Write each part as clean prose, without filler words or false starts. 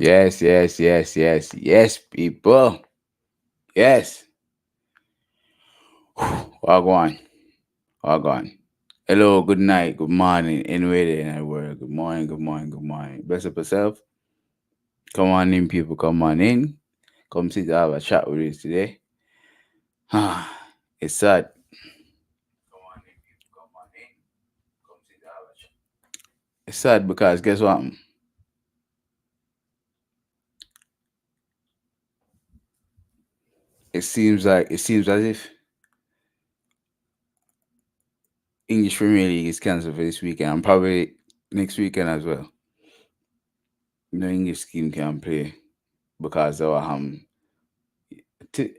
Yes, yes, yes, yes, yes, people. Yes. Wagwan. Wagwan. Hello, good night, good morning, anywhere there in the world. Good morning, good morning, good morning. Bless up yourself. Come on in, people. Come on in. Come sit have a chat with us today. It's sad. Come on in, people. Come on in. Come sit have a chat. It's sad because guess what? It seems as if English Premier League is cancelled for this weekend and probably next weekend as well. No English team can play because our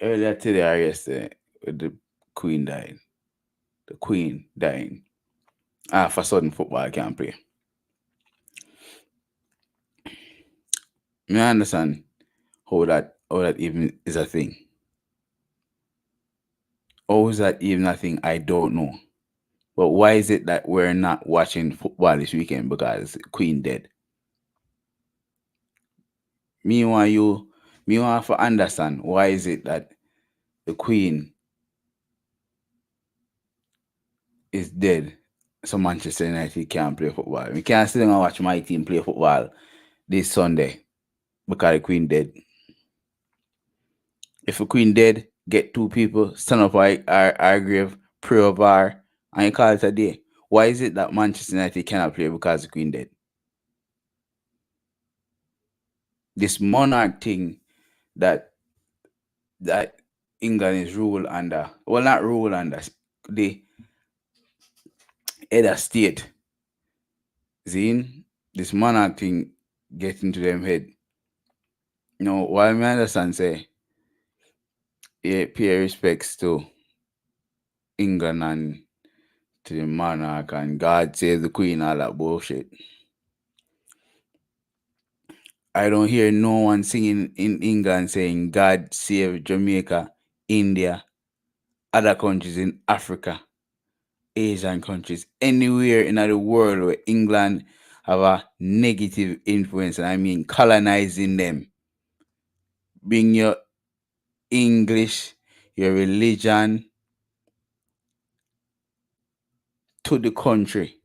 earlier today or yesterday the Queen died. The Queen dying. For sudden football can't play. I understand how that even is a thing. How is that even a thing? I don't know. But why is it that we're not watching football this weekend because Queen dead? Me want you me want to understand why is it that the Queen is dead so Manchester United can't play football. We can't sit down and watch my team play football this Sunday because the Queen dead. If the Queen dead, get two people, stand up our grave, pray over her, and you call it a day. Why is it that Manchester United cannot play because the Queen dead? This monarch thing that that England is ruled under, well, not ruled under, the head of state, Zine, this monarch thing get into them head. While I understand say, yeah, pay respects to England and to the monarch and God save the Queen, all that bullshit. I don't hear no one singing in England saying God save Jamaica, India, other countries in Africa, Asian countries, anywhere in the world where England have a negative influence, and I mean colonizing them. Bring your English, your religion to the country.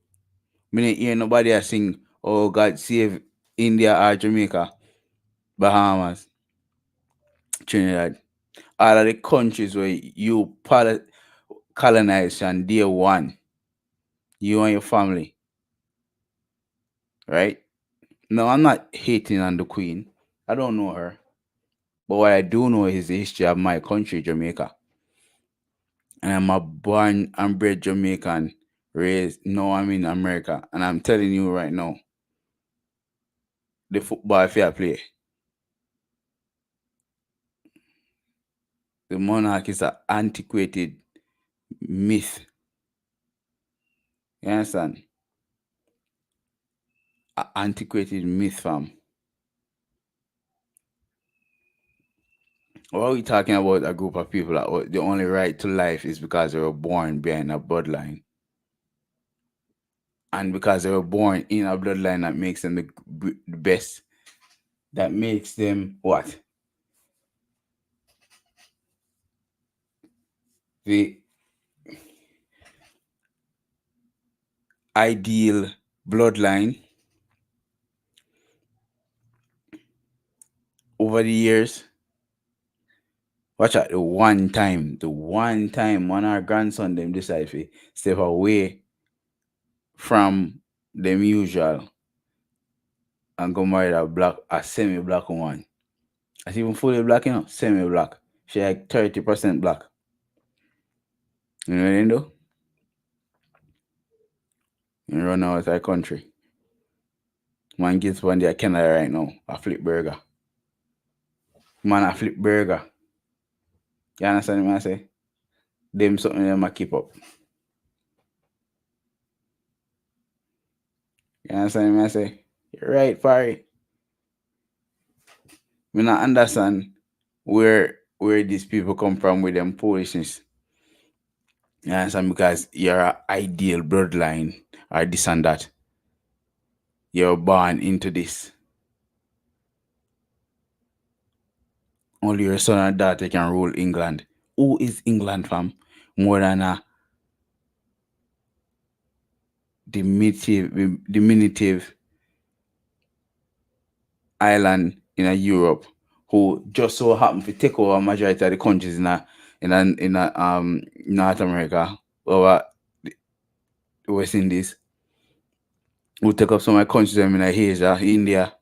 Me not hear nobody a sing, oh God save India or Jamaica, Bahamas, Trinidad. All of the countries where you colonized on day one, you and your family, right? No, I'm not hating on the Queen. I don't know her. But what I do know is the history of my country, Jamaica. And I'm a born and bred Jamaican, raised, no, I'm in America. And I'm telling you right now, the football fair play, the monarch is an antiquated myth. You understand? An antiquated myth, fam. What are we talking about? A group of people that the only right to life is because they were born behind a bloodline. And because they were born in a bloodline that makes them the best, that makes them what? The ideal bloodline over the years. Watch out, the one time one our grandson them decide to step away from them usual and go marry a semi-black woman. That's even fully black, semi-black. She like 30% black. You know what they do? You run out of the country. Man gets one day Canada right now, a flip burger. Man a flip burger. You understand what I say? Them something them a keep up. You understand what I say? You're right, Parry. We not understand where these people come from with them foolishness. You understand? Because you're an ideal bloodline or this and that. You're born into this. only your son and daughter can rule England. Who is England, fam? More than a diminutive island in a Europe who just so happen to take over majority of the countries in a North America over the West Indies, who take up some of the countries in Asia, India,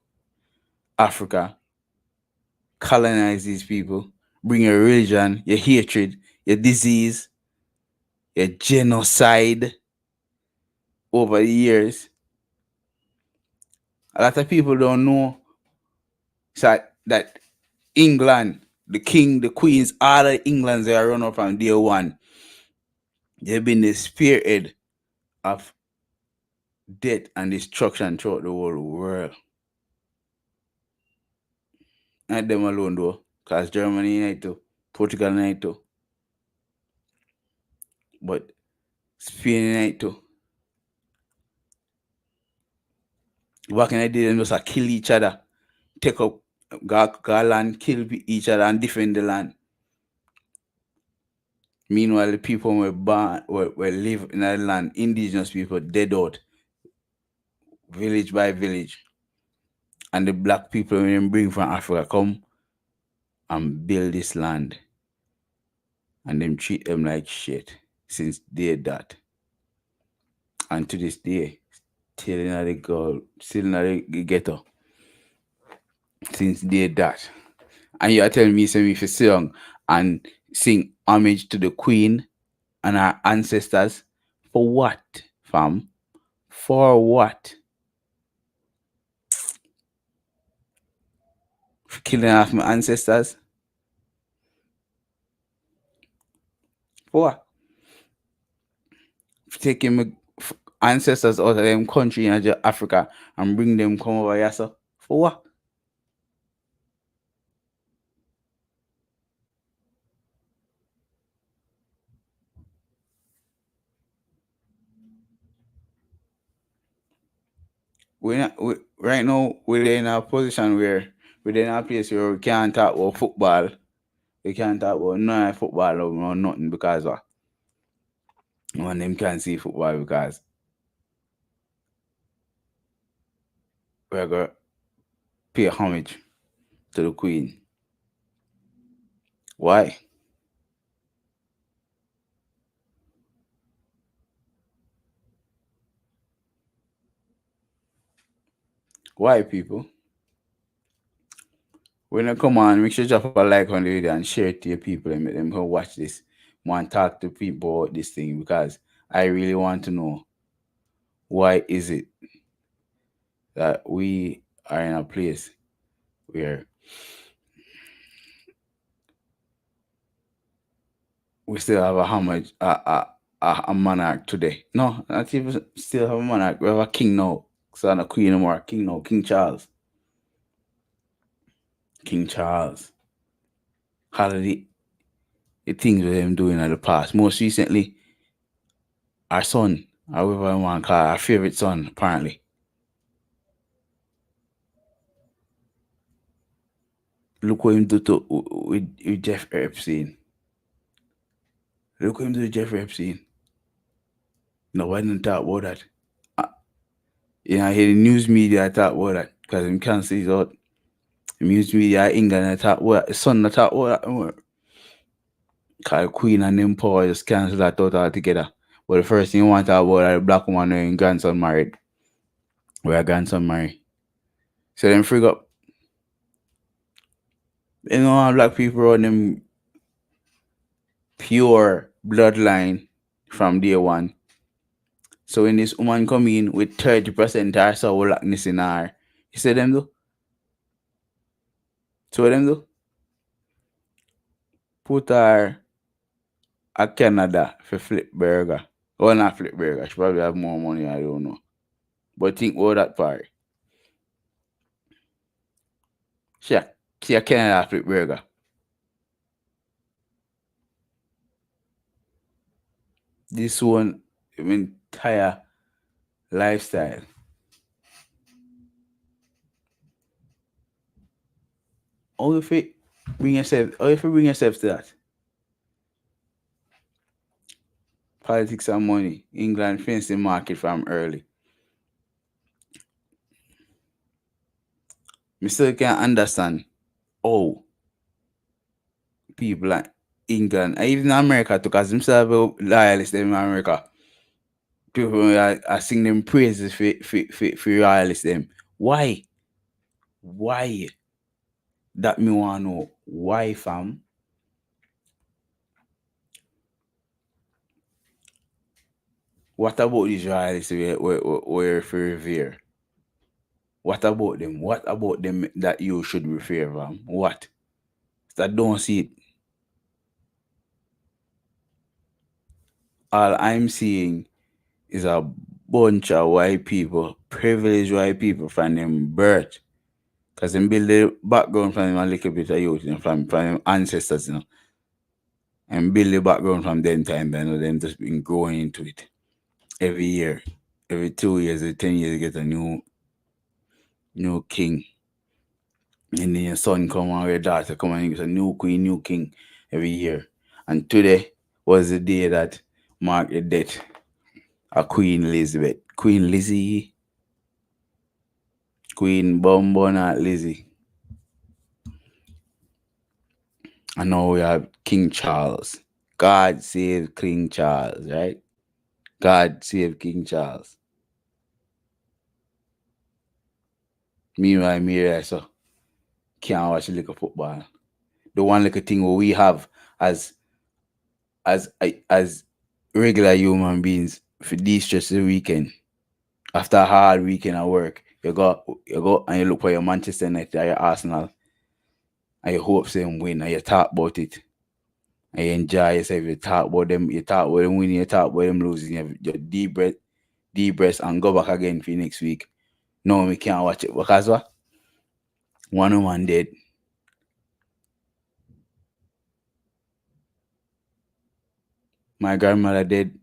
Africa, colonize these people, bring your religion, your hatred, your disease, your genocide over the years. A lot of people don't know that England, the king, the queens, all the Englands they are run up from day one. They've been the spearhead of death and destruction throughout the whole world. Not them alone though, because Germany need to, Portugal need to, but Spain need to. Back in the day, they just kill each other, take up go land, kill each other and defend the land. Meanwhile, the people were born, were live in that land, indigenous people dead out, village by village. And the black people when they bring from Africa come and build this land. And them treat them like shit since day that. And to this day, still in the girl, still in the ghetto. Since day that. And you are telling me say if you sing and sing homage to the queen and our ancestors. For what, fam? For what? For killing off my ancestors? For what? For taking my ancestors out of them country in Africa and bring them come over here, so? For what? Right now we're in a position where we're in a place where we can't talk about football. We can't talk about no football or nothing because one of them can't see football because we're gonna pay homage to the Queen. Why? Why, people? When you come on, make sure you drop a like on the video and share it to your people and make them go watch this. Want to talk to people about this thing because I really want to know why is it that we are in a place where we still have a homage, a monarch today. No, not even still have a monarch. We have a king now. So not a queen anymore. King now. King Charles. King Charles. How did the things with them doing in the past? Most recently, our son, however I want to call it, our favorite son, apparently. Look what him do with Jeff Epstein. Look what him do with Jeff Epstein. No, why didn't talk about that? Uh, I hear the news media talk about that because him can't see it out. The news media in England talk about his son talk about that. Because Queen and them power just cancel that out altogether. But the first thing you want to talk about is the black woman and grandson married. Where her grandson married. So them frig up. You know how black people on them pure bloodline from day one. So when this woman come in with 30% or so blackness in her, you see them do? So what them do? Put her a Canada for flip burger. Well, not flip burger. She probably have more money, I don't know. But think about that part. She a Canada flip burger. This one entire lifestyle. How you fit? Bring yourself. Or if you bring yourself to that, politics and money. England fenced the market from early. Me still can't understand how people like England, and even America, too, because themselves loyalists them in America. People are singing them praises for royalists them. Why? Why? That me want to know. Why, fam? What about these royalists we revere? What about them? What about them that you should revere, fam? What? That don't see it. All I'm seeing is a bunch of white people, privileged white people from them birth. Because them build the background from them a little bit of youth, from them ancestors, And build the background from them time, them just been growing into it. Every year. Every 2 years, every 10 years, you get a new king. And then your son come and your daughter come and you get a new queen, new king every year. And today was the day that marked the death of Queen Elizabeth. Queen Lizzie. Queen Bonbona Lizzie. And now we have King Charles. God save King Charles, right? God save King Charles. Meanwhile, me right, so can't watch a little football. The one little thing what we have as as regular human beings for de-stress the weekend. After a hard weekend at work, you go and you look for your Manchester United or your Arsenal and you hope them win and you talk about it. And you enjoy yourself, you talk about them winning, you talk about them losing, you deep breath and go back again for next week. No, we can't watch it. Because what? One woman dead. My grandmother dead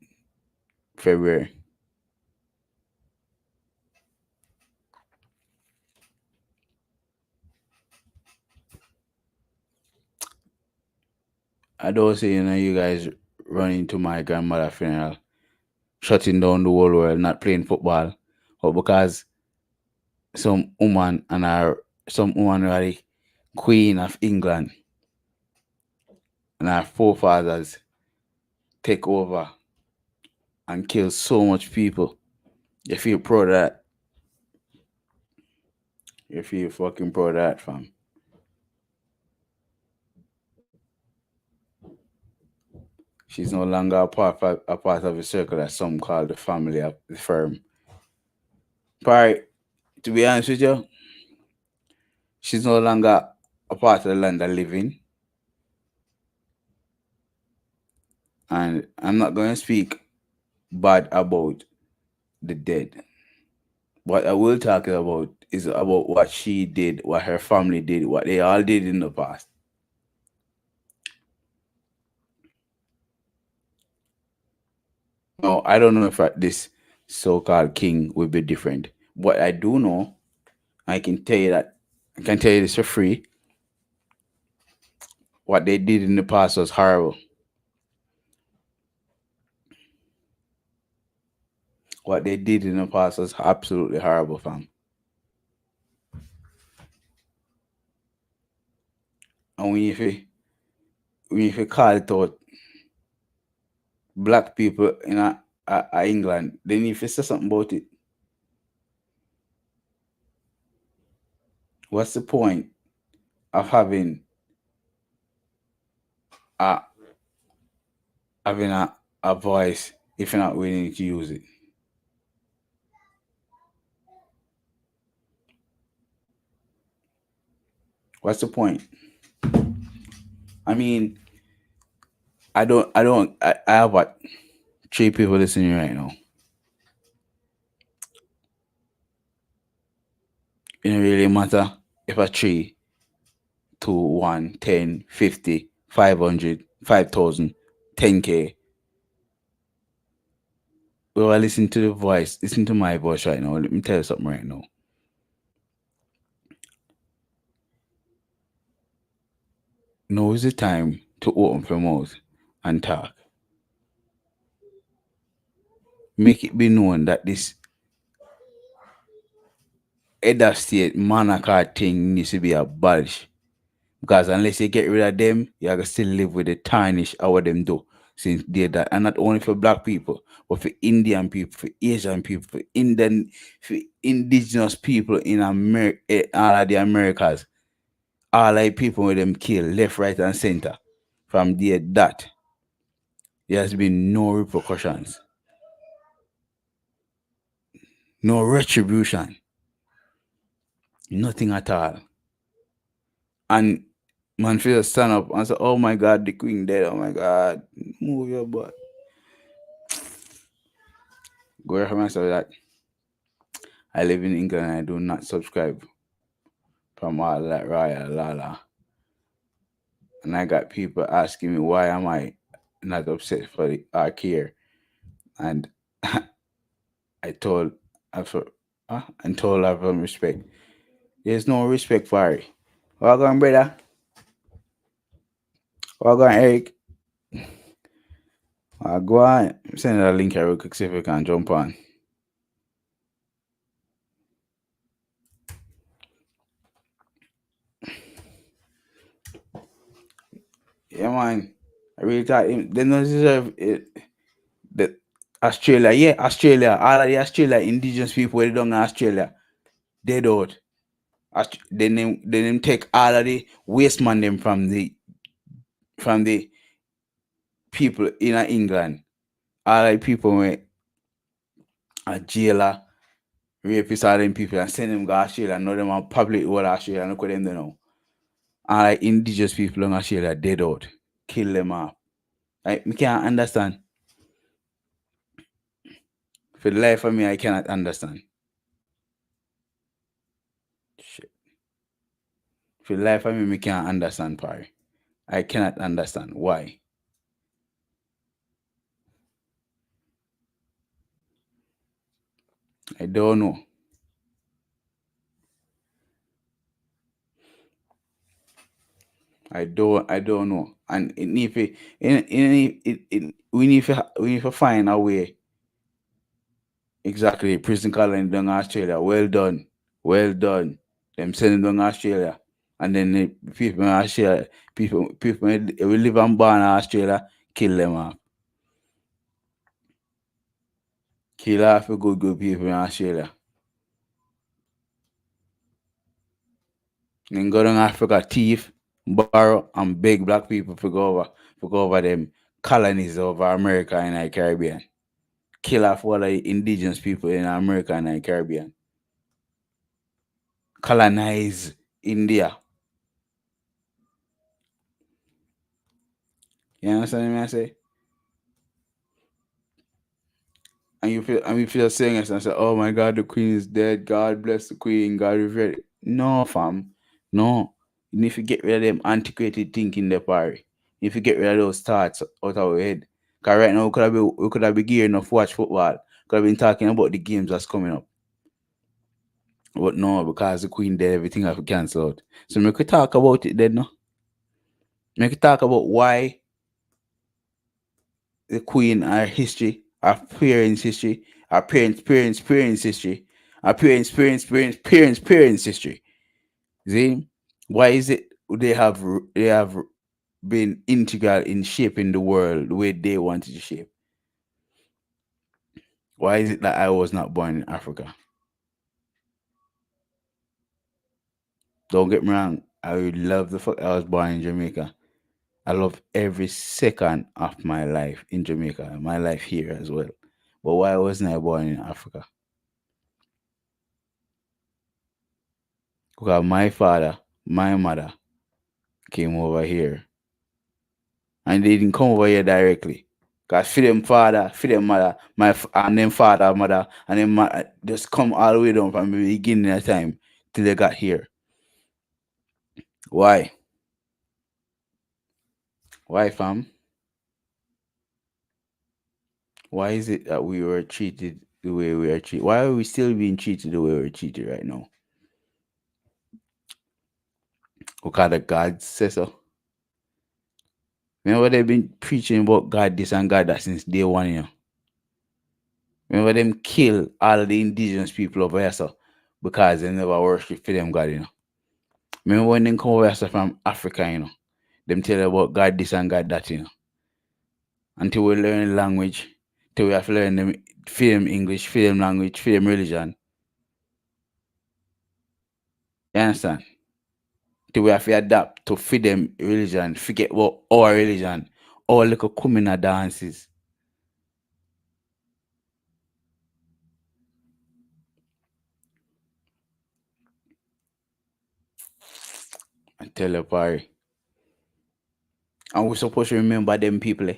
February. I don't say you guys running to my grandmother funeral, shutting down the whole world, not playing football. But because some woman are the Queen of England and our forefathers take over and kill so much people. You feel proud of that. You feel fucking proud of that, fam. She's no longer a part of a circle that some call the family of the firm. Part, to be honest with you, she's no longer a part of the land of living. And I'm not going to speak bad about the dead. What I will talk about is about what she did, what her family did, what they all did in the past. Now, I don't know if this so-called king will be different. What I do know, I can tell you that I can tell you this for free. What they did in the past was horrible. What they did in the past was absolutely horrible, fam. And when you call it out, black people in England, they need to say something about it. What's the point of a having a voice if you're not willing to use it? What's the point? I mean, I have what, three people listening right now. It don't really matter if a three, two, 1, 10, 50, 500, 5,000, 10K. Well, I listen to the voice, listen to my voice right now. Let me tell you something right now. now is the time to open your mouth and talk. Make it be known that this Edo State monarchy thing needs to be abolished. Because unless you get rid of them, you're gonna still live with the tarnish of what them do since they that. And not only for black people, but for Indian people, for Asian people, for indigenous people in America, all of the Americas, all of the people with them kill left, right, and center. From there that there has been no repercussions, no retribution, nothing at all. And man feel stand up and say, oh my god, the queen dead, oh my god, move your butt. Go ahead myself that I live in England and I do not subscribe from all that Raya Lala. And I got people asking me why am I not upset for the our care. And I told I for and told her from respect. There's no respect for it. Well on, brother. Well on, Eric. Go on. Send a link here real quick, see if we can jump on. Yeah, man. I really thought they don't deserve it. The Australia, yeah, Australia. All of the Australia indigenous people they don't in Australia. They don't. They take all of the waste man them from the people in England. All of the people with a jailer, rapists, all them people and send them to Australia. Know them are public all Australia. Look what them they know. All the indigenous people in Australia dead out. Kill them off. I can't understand. For the life of me, I cannot understand. Shit. For the life of me, I can't understand, Parry. I cannot understand why. I don't know. I don't know. And it need to, we need to find a way. Exactly. Prison colony down Australia. Well done. Well done. Them sending down Australia. And then the people in Australia, people we live and born in Australia, kill them off. Kill off the good people in Australia. Then go down Africa, thief, borrow, and beg black people to go over them colonies over America and the Caribbean. Kill off all the indigenous people in America and the Caribbean. Colonize India. You understand what I say? And you feel saying it and say, oh my god, the queen is dead, God bless the queen, God revere it. No, fam. No. You need to get rid of them antiquated thinking the party. You need to get rid of those thoughts out of our head. Cause right now we could have been gearing up to watch football. Could have been talking about the games that's coming up. But no, because the queen dead, everything have to cancel out. So we could talk about it then, no? We could talk about why the queen, our history, our parents' history, our parents' history, our parents' history. See? Why is it they have been integral in shaping the world the way they wanted to shape? Why is it that I was not born in Africa? Don't get me wrong, I would love the fact I was born in Jamaica. I love every second of my life in Jamaica, my life here as well. But why wasn't I born in Africa? Because my father, my mother came over here. And they didn't come over here directly. Because for them father, for them mother, and them father, mother, and them just come all the way down from the beginning of time till they got here. Why? Why, fam? Why is it that we were treated the way we are treated? Why are we still being treated the way we're treated right now? Because the God says so. Remember they've been preaching about God this and God that since day one, you know. Remember them kill all of the indigenous people over here, so because they never worship for them God, you know. Remember when they come over here so from Africa, you know, them tell you about God this and God that, you know. Until we learn language, till we have to learn them film English, film language, film religion. You understand? Till we have to adapt to fit them religion, forget about our religion, our little kumina dances. I tell you, Parry. And we supposed to remember them people. Eh?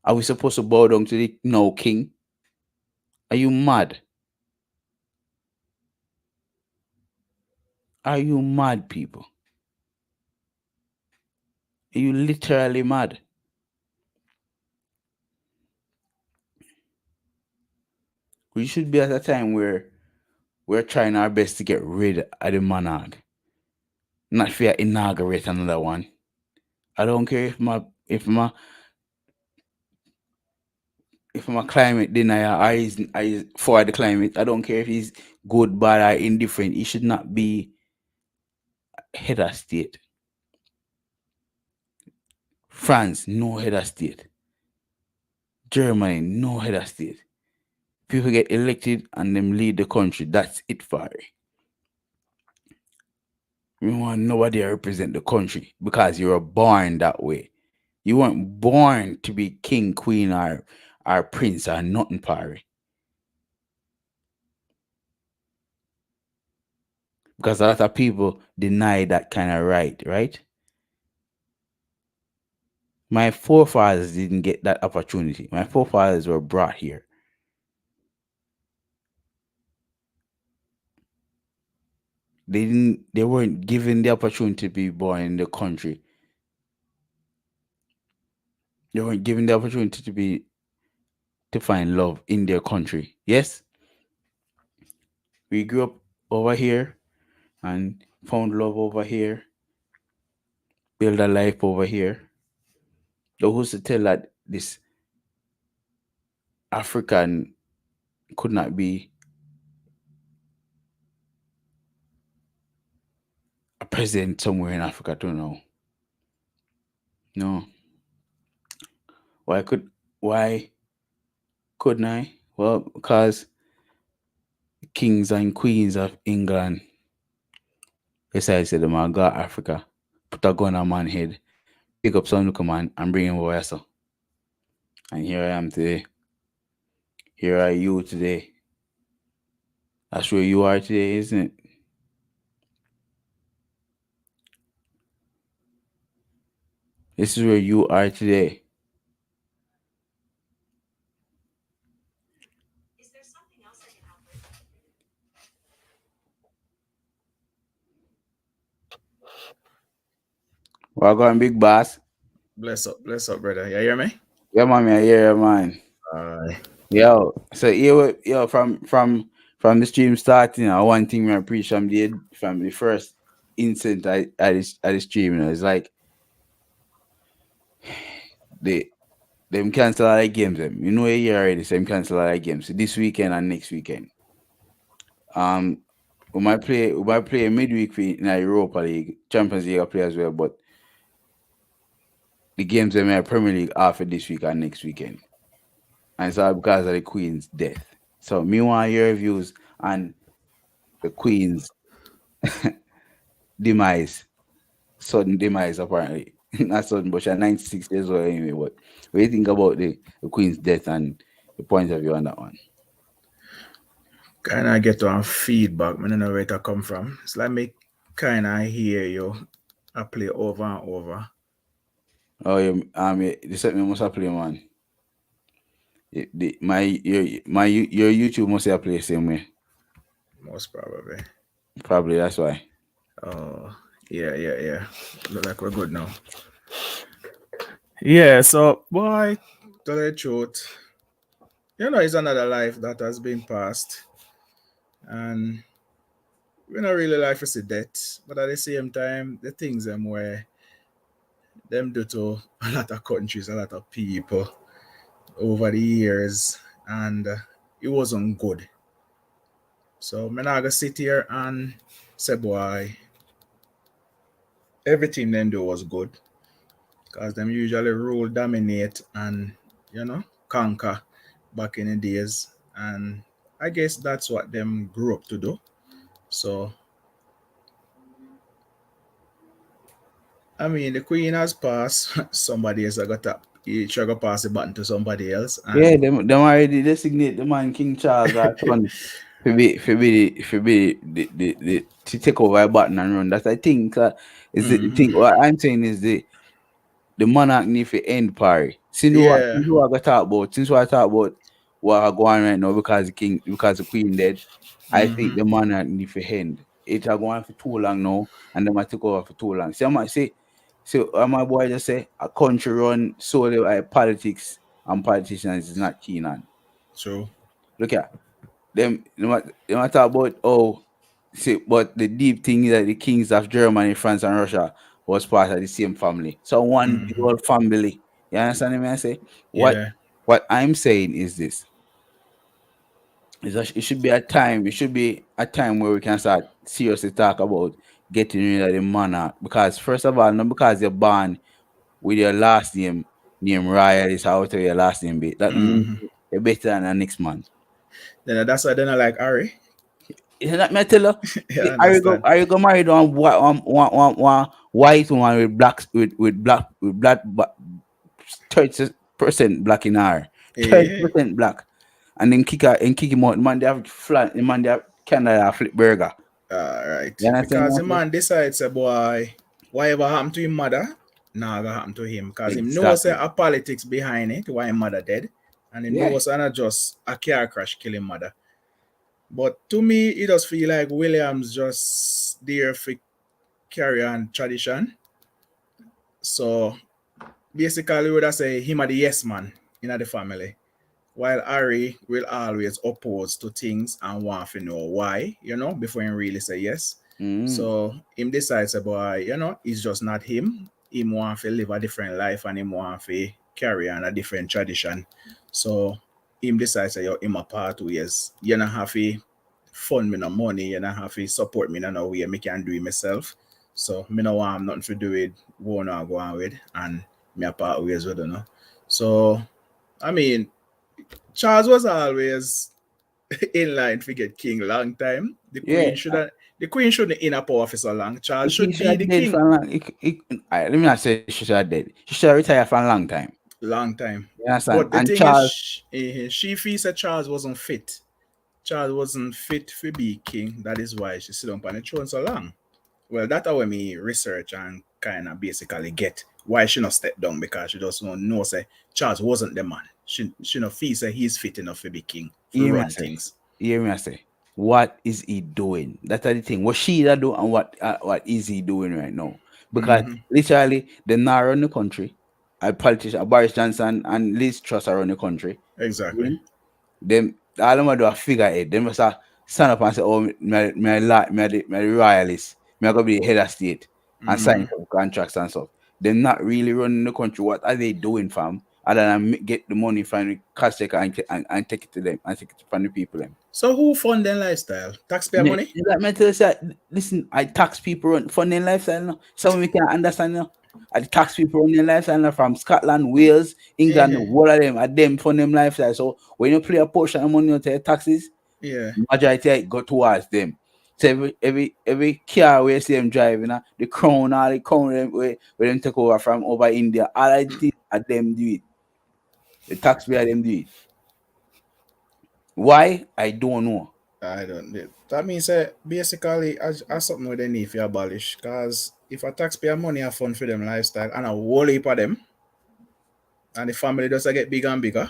Are we supposed to bow down to the no king? Are you mad? Are you mad, people? Are you literally mad? We should be at a time where we're trying our best to get rid of the monarch, not for inaugurate another one. I don't care if my climate denier or is for the climate. I don't care if he's good, bad, or indifferent. He should not be head of state. France, no head of state. Germany, no head of state. People get elected and them lead the country. That's it for it. We want nobody to represent the country because you were born that way. You weren't born to be king, queen, or prince or nothing, party. Because a lot of people deny that kind of right, right? My forefathers didn't get that opportunity. My forefathers were brought here. They weren't given the opportunity to be born in the country. They weren't given the opportunity to find love in their country. Yes, we grew up over here and found love over here, build a life over here. So who's to tell that this African could not be a president somewhere in Africa to know? No. Why why couldn't I? Well, because kings and queens of England decided to them go Africa, put a gun on man's head, pick up some little man and bring him over here. So. And here I am today. Here are you today. That's where you are today, isn't it? This is where you are today. Welcome, big boss. Bless up, brother. You hear me? Yeah, man, I hear you, man. Aye. Yo, so yo, from the stream starting, one thing I preach from the first instant at the stream, it's like they them cancel a lot of games. Them, a year already, so them cancel a lot of games. So this weekend and next weekend. Um, we might play a midweek in the Europa League, Champions League I play as well, but the games them in Premier League after this week and next weekend. And it's all because of the Queen's death. So me want your views on the Queen's demise, sudden demise apparently. Not sudden, but she's 96 years old anyway. But what do you think about the Queen's death and the point of view on that one? Kind of get on feedback. I don't know where it come from. It's like me kind of hear you. I play over and over. Oh, the set me must have play, man. Your YouTube must have play the same way. Most probably. Probably that's why. Oh, yeah. Look like we're good now. Yeah, so, boy, tell the truth. It's another life that has been passed. And we not really life is a death. But at the same time, the things them where them do to a lot of countries, a lot of people over the years, and it wasn't good. So I'm not gonna sit here and say, boy, everything them do was good, because them usually rule, dominate, and conquer back in the days, and I guess that's what them grew up to do. So I mean, the queen has passed. Somebody else got to each got to pass the button to somebody else, Yeah, and them already designate the man King Charles our son to take over a button and run. That I think is the hmm thing. What I'm saying is the monarch need to end party. yeah, Since what I got talk about, since what I talk about what are going right now because the king because the queen dead, I think hmm the monarch need to end. It are going for too long now, and them might take over for too long. See, I might say, so my boy just say a country run solely by politics and politicians is not keen on. true, Look at them might talk about see, but the deep thing is that the kings of Germany, France, and Russia was part of the same family. So one big hmm old family. You understand me? I say what yeah, what I'm saying is this: is that it should be a time. It should be a time where we can start seriously talk about getting rid of the monarch. Because first of all, not because you're born with your last name royalist, how to your last name be. That means hmm you're better than the next man. then that's why they don't like Harry. Isn't that me tell you? Yeah, I understand. Are you go married one white woman with black 30% black in her, thirty Yeah, percent black, and then kick him out. The man they have flat, the man they have Canada flip burger. all right. You understand Because what the I'm saying? man decides, say, boy, whatever happened to his mother, now gonna happen to him. Because him knows Exactly. a politics behind it, why his mother dead, and he Yeah. knows not just a car crash kill his mother. But to me, it does feel like Williams just there for carry on tradition. So basically, would I say him are the yes man in the family, while Harry will always oppose to things and want to know why, before he really say yes. Mm. So him decides about, it's just not him. Him want to live a different life and him want to carry on a different tradition. So him decides that him a part ways. You not have to fund me no money, you not have to support me in no way me can do it myself. So me no want nothing to do with one I go on with and me a part ways with So I mean Charles was always in line to get king long time. The Yeah. queen shouldn't. The queen shouldn't in a power for so long. Charles He should should be have the dead king for a long. Let me not say she should have dead. She should have retired for a long time. long time. You understand? But the And thing is, Charles, she feels that Charles wasn't fit. Charles wasn't fit to be king. That is why she sit on the throne so long. Well, that's how me research and kind of basically get why she not step down because she just don't know say Charles wasn't the man. She not feel say he's fit enough to be king to hear me I run say, things. hear me I say, what is he doing? That's the thing. What she that do and what is he doing right now? Because hmm literally, they now run the country. A politician, Boris Johnson and Liz Truss are run the country. Exactly. Really? Them all of them do a figurehead. Them must stand up and say, "Oh, me the royalist. Me I go be the head of state and sign hmm some contracts and stuff." They're not really running the country. What are they doing, fam? Other than get the money from the cash check and take it to them and take it from the people them. So who fund their lifestyle? Taxpayer money? That mental say, listen, I tax people on funding lifestyle. No? Some we can understand. No? I tax people on their lifestyle no? From Scotland, Wales, England, Yeah. all of them. I them fund them lifestyle. So when you play a portion of money on their taxes, Yeah. majority of it go towards them. So every car where you see them driving, the crown, all the crown where them take over from over India, all I did at them do it. The taxpayer them do it. Why? I don't know. I don't. That means basically as something where they need to abolish. Cause if a taxpayer money are fund for them lifestyle and a whole heap of them, and the family does get bigger and bigger,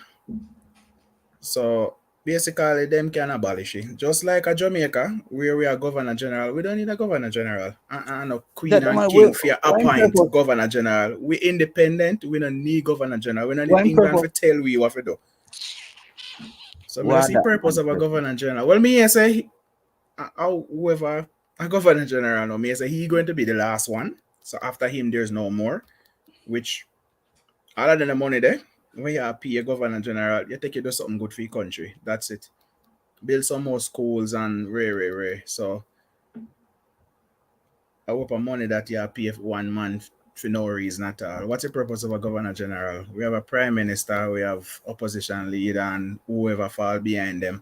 so basically them can abolish it. Just like a Jamaica, where we are governor general, we don't need a governor general and a queen That and man, king for why in appoint purpose? governor general. We independent. We don't need governor general. We don't need Why in England purpose? to tell we what to do. So me don't Why see that purpose man of a purpose? governor general. Well, me here say whoever a governor general no me say he going to be the last one. So after him, there's no more. which other than the money there, when you pay a governor general, you take you do something good for your country. That's it. Build some more schools and rare. So I hope a money that you pay for one man for no reason at all. What's the purpose of a governor general? We have a prime minister, we have opposition leader, and whoever fall behind them. You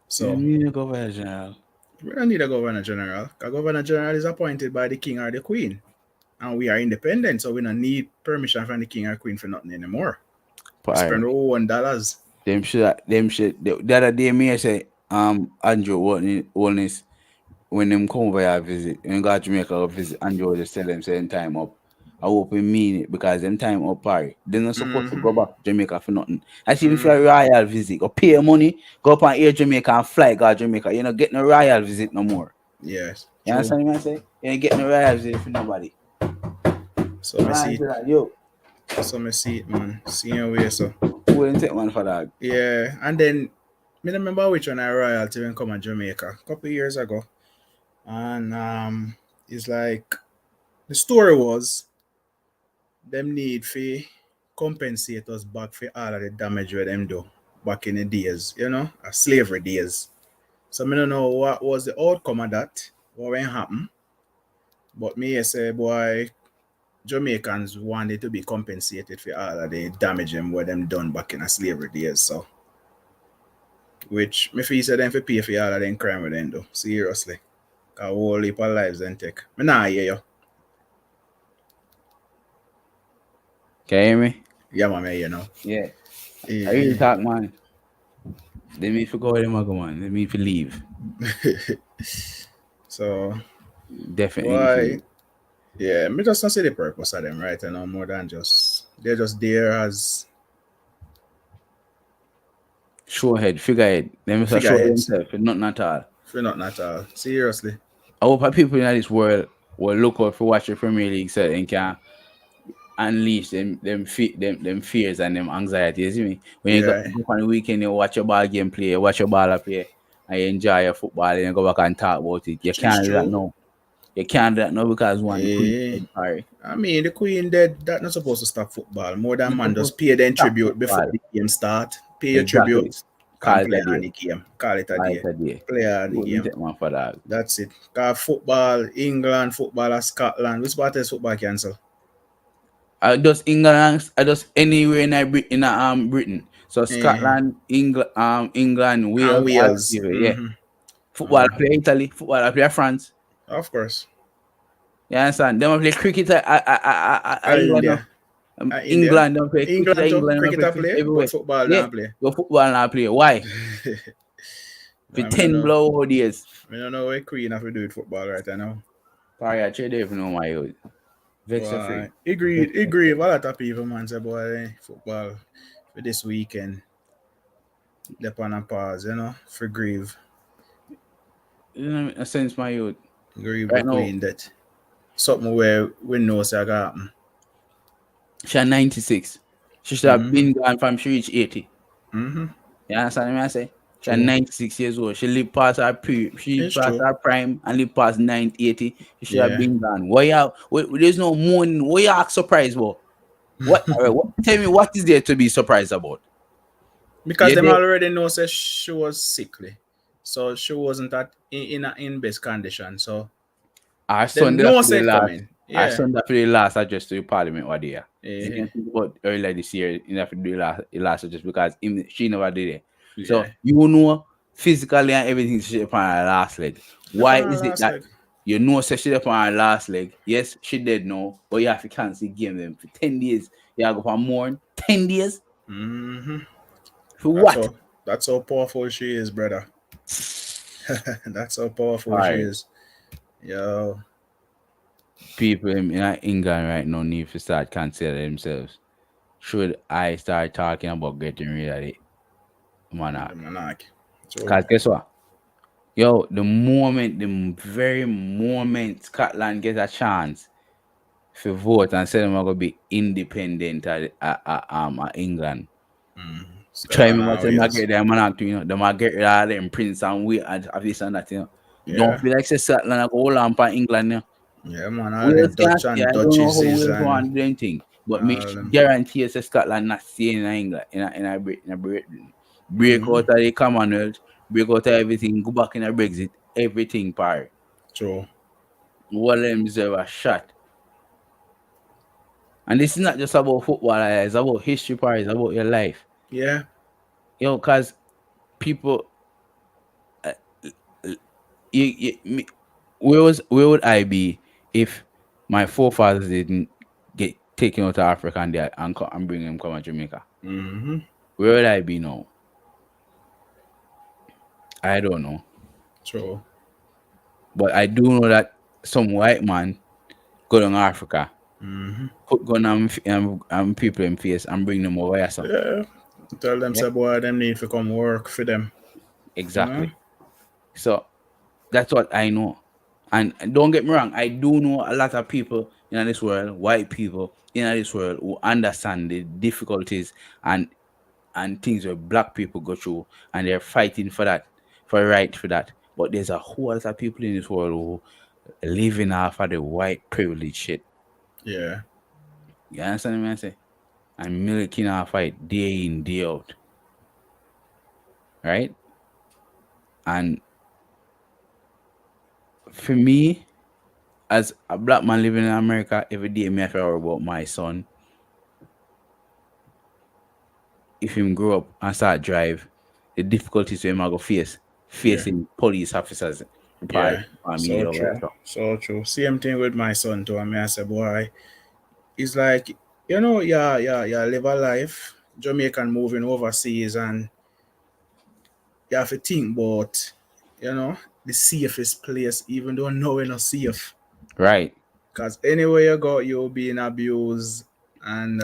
So need to go for general. we don't need a governor general. A governor general is appointed by the king or the queen, and we are independent, so we don't need permission from the king or queen for nothing anymore. We spend Alright. our own dollars. Them should the other day me say Andrew Wellness when them come over here visit and go to Jamaica go visit Andrew just tell them saying time up. I hope we mean it because them time up party. They're not supposed to Mm-hmm. go back to Jamaica for nothing. That's even for a Mm-hmm. royal visit. Go pay money, go up on Air Jamaica and fly go to Jamaica. You're not getting a royal visit no more. Yes, You true. understand what I say? You ain't getting a royal visit for nobody. So me Alright, see, so that, yo, so me see it, man. See you way so. who didn't take one for that? Yeah, and then me don't remember which one I royalty when come to Jamaica a couple years ago, and it's like the story was them need fee compensate us back for all of the damage where them do back in the days, slavery days. So me don't know what was the outcome of that, what went happen, but me say boy Jamaicans wanted to be compensated for all of the damage them where them done back in the slavery days. So which me feel say them for pay for all of them crime with them do. Seriously. A whole heap of lives then take. Me nah hear you. Can you hear me? Yeah, man, me hear you know. Yeah. I really Eh, talk, man. They me for go where them a go, man. They me for leave. so Definitely need to boy, leave. yeah, me just not see the purpose of them, right? More than just they're just there as Show head, figurehead. Them just a show figureheads. themselves for nothing at all. For nothing at all. Seriously. I hope people in this world will look out for watch the Premier League so they can unleash them fears and them anxieties. You see me? When you Yeah. go on the weekend, you watch your ball game play, you watch your ball play, and you enjoy your football, and you go back and talk about it. You It's can't do that true. now. You can't do that now because one the queen Eh, is sorry. I mean, the Queen dead. That not supposed to stop football. More than You're man, supposed just to pay them stop tribute before football. the game start. Pay your Exactly. tribute Call and it play a on day. the game. Call it a Call it day. a day. Play on You the wouldn't game. take one for that. That's it. Cause football, England, football, Scotland. Which part is football cancel? I just England, I just anywhere Britain. So Eh, Scotland, England, and Wales, all Wales. people, yeah. Mm-hmm. Football I play Italy, football I play France. Of course. You understand? Them I play cricket England. No. India. India. England don't play cricket England too. England don't Cricket play a cricket play, but everywhere. football Yeah. not play. Your football now play. Why? For I don't 10 know. blow days. I don't know what Queen have to do with football right now. Sorry, I trade even know my youth. Vexer free. Why? Agreed. A lot of people man say boy football for this weekend. Dep on a pause, for grieve. You know, a sense my youth. Grieve the Right now, Queen that something where we know say gonna happen. she's 96. She should have Mm-hmm. been gone from she reached 80. Mm-hmm. You understand what I say? She's True. 96 years old. She lived past her she lived It's past true. her prime and lived past 90, 80. She should have Yeah. been gone. There's no mourning. What you act surprised about? What? Tell me what is there to be surprised about? Because You them there? already know say she was sickly. So she wasn't in best condition. So Our them son did know after say the it last. coming. Our Yeah. son after the last address to the parliament what there. You Yeah. can think about earlier this year, you have to do the last address because she never did it. So Yeah. you know physically and everything she upon her last leg. Dep Why on our is it last that leg. you know say she upon her last leg? Yes, she did know, but you have to cancel game them for 10 days. You have to go for more 10 days Mm-hmm. for That's what? how that's how powerful she is, brother. That's how powerful she Alright. is. Yo. People in England right now need to start considering themselves. Should I start talking about getting rid of the The monarch? monarch. True. Because guess what? Yo, the very moment Scotland gets a chance to vote and say them are gonna be independent of England. Try Scotland me what and them Wales. get them monarch, them might get rid of them prince and we and of this and that. Don't Yeah. feel like say Scotland are go hold on for England. Yeah, man. All them Wales Dutch can't see. and I don't know Dutches how is Wales and want to do anything. But me All them. guarantee you, say Scotland not staying in England break Mm-hmm. out of the Commonwealth, break out of everything, go back in a Brexit, everything par. True. All of them deserve a shot. And this is not just about football, it's about history par, it's about your life. Yeah. Cause people, uh, me, where would I be if my forefathers didn't get taken out of Africa and bring them come to Jamaica? Mm-hmm. Where would I be now? I don't know. True. But I do know that some white man go to Africa, Mm-hmm. put gun on people in face and bring them over here. So Yeah. Tell them yeah, say boy them need to come work for them. You know? exactly. So that's what I know. And don't get me wrong, I do know a lot of people in this world, white people in this world, who understand the difficulties and things where black people go through, and they're fighting for that, for right for that. But there's a whole lot of people in this world who living off of the white privilege shit. Yeah. You understand what I say? And milking off it day in, day out. Right? And for me, as a black man living in America, every day me have to worry about my son. If him grow up and start drive, the difficulties we him go face Yeah. facing police officers Yeah. by me So over there. true. So, So true. Same thing with my son too. I mean I say boy, it's like yeah, live a life. Jamaican moving overseas and you have to think about, you know, the safest place, even though no we're not safe. right. Because anywhere you go, you're being abused. And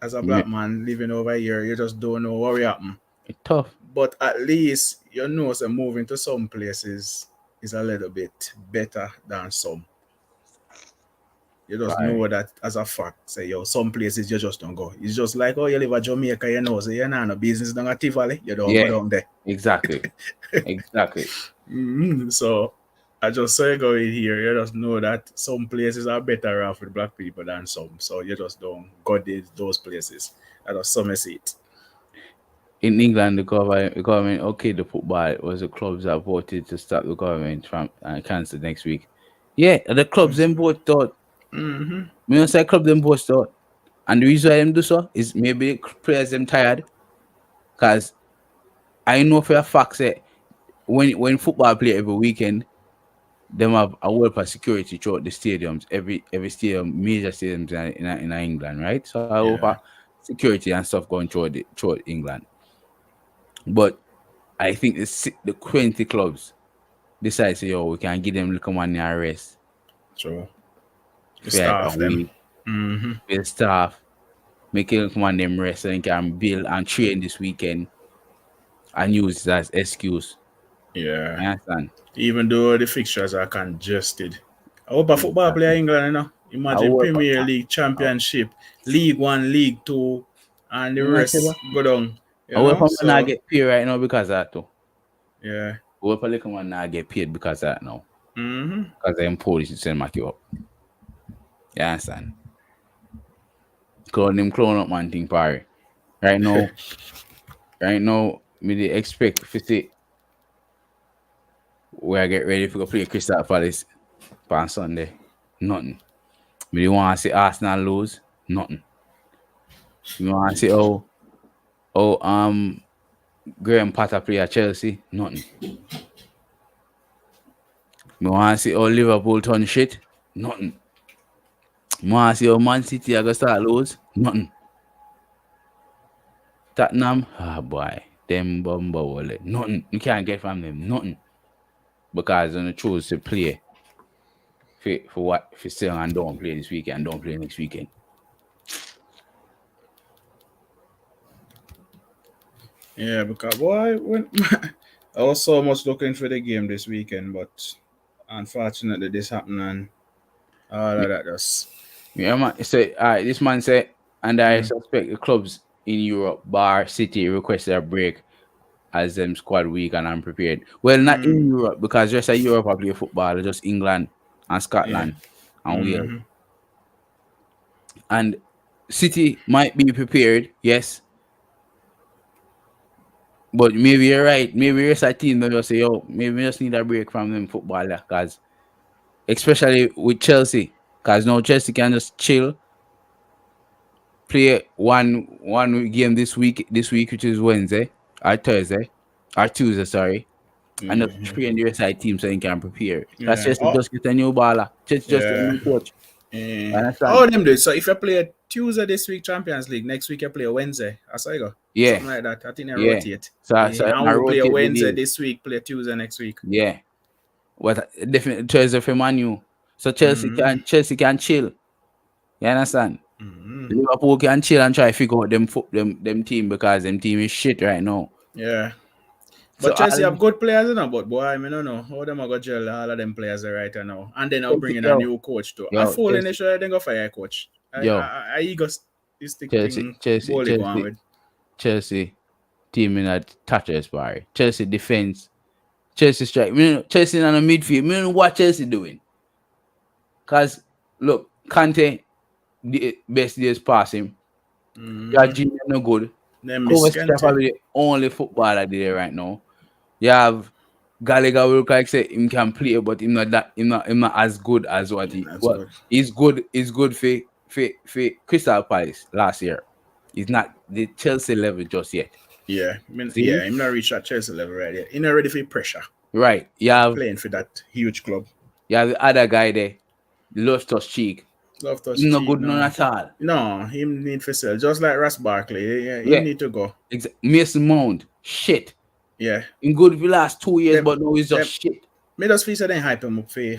as a Me- black man living over here, you just don't know what will happen. It's tough. But at least you know, so moving to some places is a little bit better than some. You just Right. know that as a fact. Say, yo, some places you just don't go. It's just like, oh, you live in Jamaica, you know, so you're not no business down at Tivoli, you don't go Yeah, down there. exactly. Exactly. So I just say go in here, you just know that some places are better off with black people than some. So you just don't go those places. I just some see it. In England, the government okayed the football. It was the clubs that voted to stop the government from cancel next week. Yeah, the clubs them both thought. Mm-hmm. Me not say club them both thought. And the reason why them do so is maybe players them tired. Cause I know for a fact that when football play every weekend, them have a whole of security throughout the stadiums, every stadium, major stadiums in England, right? So I hope Yeah, security and stuff going throughout England. But I think the 20 clubs decide say, yo, we can give them little money and rest true. The for like a staff them. week, Mm-hmm. for the staff, make it come on them rest so they can build and train this weekend and use it as excuse. Yeah. You understand? Even though the fixtures are congested. I hope a football player Exactly. in England, you know. I Imagine hope Premier League, I, Championship, League One, League Two, and the you know, I say, rest go down. I You hope know? I'm not So get paid right now because of that too. yeah. I hope a little man not get paid because of that now. Mm-hmm. Because them police to send Maki up. You understand? Clone up man thing party. Right now, me they expect if you see where I get ready for go play Crystal Palace on Sunday. Nothing. Me they want to see Arsenal lose. Nothing. Me want to see Graham Potter play at Chelsea. Nothing. Me want to see Liverpool turn shit. Nothing. Me want to see Man City are gonna start lose. Nothing. Tottenham, boy, them bumble wallet. Nothing. You can't get from them. Nothing. Because they choose to play for what for still and don't play this weekend, don't play next weekend. Yeah, because boy, when I was so much looking for the game this weekend, but unfortunately this happened and all of that just Yeah, man. So, this man said, and I mm, suspect the clubs in Europe, Bar City, requested a break as them squad weak and unprepared. Well, not mm, in Europe because just of Europe I play football, just England and yeah. Scotland and Wales. Mm-hmm. And City might be prepared, yes, but maybe you're right. Maybe there's a team that just say, "Yo, maybe we just need a break from them footballer," because especially with Chelsea, because now Chelsea can just chill, play one game this week, which is Wednesday or Thursday or Tuesday, sorry, and just train the rest of the team so they can prepare. Because Yeah. Chelsea just get a new baller, Chelsea just get a Yeah. new coach. How Understand? them do it? So if you play Tuesday this week Champions League, next week you play Wednesday. That's how you go. Yeah, Something like that. I think they yeah. rotate. So And I we play a rotate the Wednesday deal. this week, play Tuesday next week. Yeah. What definitely Thursday for Manu. So Chelsea can chill. You understand? Liverpool can chill and try to figure out them team because them team is shit right now. Yeah. So But all Chelsea have good players, you know, but boy, I don't know how them are going to gel all of them players are right now. And then I'll bring Chelsea, in a yo, new coach too. I yo, fall in the Chelsea, show, then go fire a coach. yo, I got this Chelsea, thing Chelsea, Bowley going Chelsea, with. Chelsea team in a touches bar. Chelsea defense, Chelsea strike. Chelsea in the midfield. Me don't know what Chelsea doing. Cause look, Kante the best days pass him. Jorginho no good. Then Miss Kovacic is Kente. probably the only footballer there right now. You have Gallagher will like say him can play, but him not as good as what he That's well good. he's good for Crystal Palace last year. He's not the Chelsea level just yet. Yeah. See? I'm not reached at Chelsea level right yet. He's not ready for pressure. Right. Playing for that huge club. You have the other guy there, Loftus Cheek. Love to He's not cheat, good none no. at all. No, him need for sell. Just like Ross Barkley. Yeah, him Yeah. need to go. Mason Mount, shit. Yeah. In good for the last 2 years, Them, but now he's just them, shit. me just feel so they hype him up for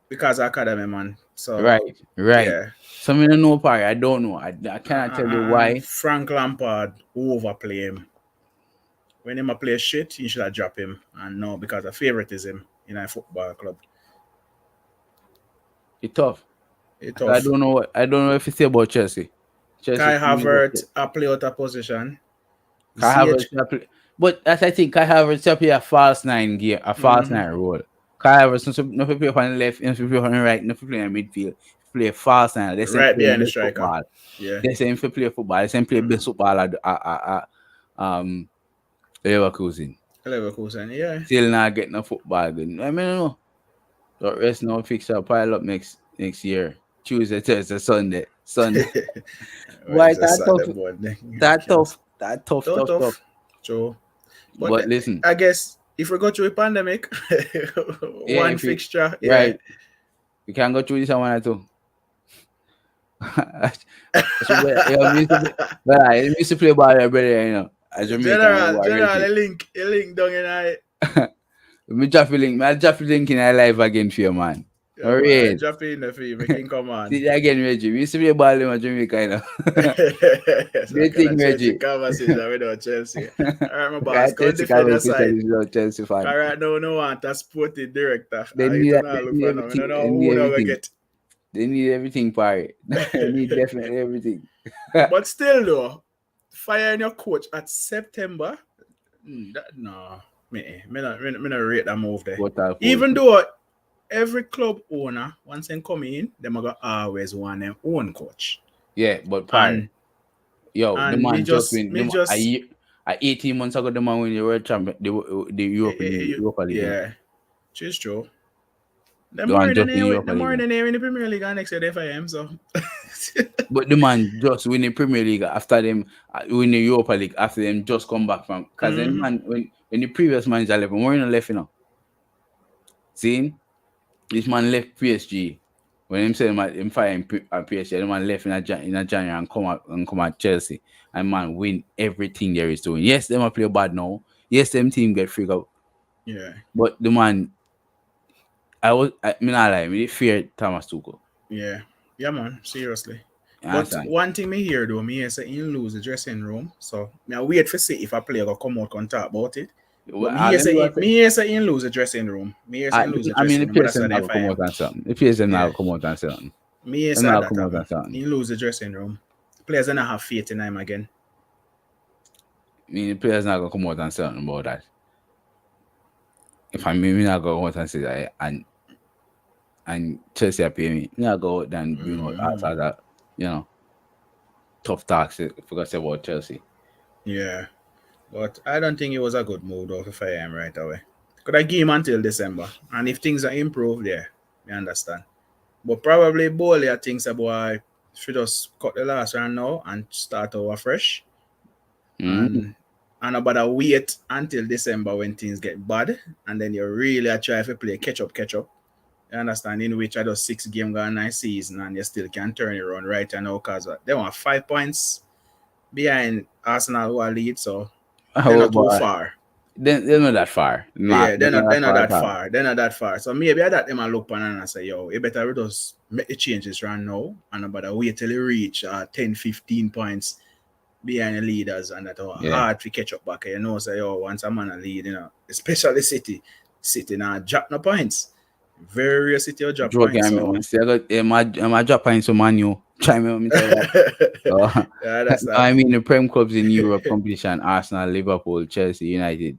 because of academy man. So Right, right. yeah. So I don't know, Parry. I don't know. I cannot tell you And why. Frank Lampard overplay him. When him a play shit, you should have drop him. And no, because of favoritism in a football club. It's tough. It's I tough. don't know. I don't know if you say about Chelsea. Chelsea Kai to me just Havertz a play out of position. Kai ZH Havertz can play, but as I think Kai Havertz can play a false nine game, a false nine role. Kai Havertz no play on the left, no play on the right, no play in the midfield. Play false nine. They say right play behind the best striker. football. Yeah. They say him play football. They say him play best football at Leverkusen. Leverkusen, yeah. Still not getting a football good. I mean, no. But rest now fixture pile up next year. Tuesday, Thursday, Sunday. Well, Why it's a that Saturday tough? board. That tough. That tough, So tough, tough. tough. True. But But listen, I guess if we go through a pandemic, yeah, one if you fixture, yeah. right, we can go through this one or two. But I used to play ball every day, as Jamaican, General, a link down in I. Me drop the link. I drop the link in our live again for you, man. Yeah, All man, I right. drop in the fee, making come See on. you again, Reggie. We used to play ball in Jamaica, So I Great can thing, Chelsea Reggie. conversation with Chelsea. All right, my boss, Guys, go Chelsea defend your conversation side. is about Chelsea fan. All right, no want a sporty director. They You need don't that. know They look need for now. I everything. don't know They need who they will everything. get. They need everything, Parry. They need definitely everything. But still, though, firing your coach at September, no, me not rate that move there. What a Even coach. though every club owner, once they come in, them gonna always want their own coach. Yeah, but Parry. And The me man just just win. The me man, a just year, 18 months ago, the man win the world champion, the Europa League. yeah, it's true. They're The more man than just win Europa they're more League. than in the Premier League and next year they fire him. So But the man just win the Premier League after them win the Europa League after them just come back from because then man when the previous manager left, Mourinho left, See, this man left PSG. When him said him fire at PSG, the man left in a January and come at Chelsea. And man win everything there is doing. Yes, them a play bad now. Yes, them team get freaked out. yeah, But the man, I mean, I lie, me fear Thomas Tuchel. yeah, man, seriously. You But understand? one thing me hear though, me hear say he lose the dressing room. So me I wait for see if a player go come out and talk about it. Well, But let me go me hear say he lose the dressing room. Me hear say he lose the I mean, the dressing room, but that's PSM why they now fire come him. out and something. The PSM now Yeah. come out and something. Me hear Them say now that come out and happen. something. He lose the dressing room. Players don't have faith in him again. I mean, the players not gonna come out and say something about that. If I mean, me not gonna come out and say that, and Chelsea are pay me, me not go out and bring out Mhm. after that. you know, tough talks if we got to say about Chelsea. Yeah. But I don't think it was a good move though to fire him right away. Could I give him until December? And if things are improved, yeah, you understand. But probably Bowley thinks about should just cut the last round now and start over fresh. Mm. And about a wait until December when things get bad. And then you really try to play catch up. You understand? In which I do 6 game gone nice season and you still can turn it around right now because they want 5 points behind Arsenal who are lead, so they're Oh, not too but far. they're not that far. Yeah, They're not they're that not far at that all. far. They're not that far. So maybe I that them a look on and say, yo, you better just make the changes right now and about to wait till you reach 10, 15 points behind the leaders and that Yeah. hard to catch up back. You know, say, yo, once a man a lead, especially City now drop no points. Very rare City will drop Joke, points. I mean, So when say I got my Japan so manu. Try me, let me tell you. So, yeah, that's that. I mean, the Prem clubs in Europe competition: Arsenal, Liverpool, Chelsea, United,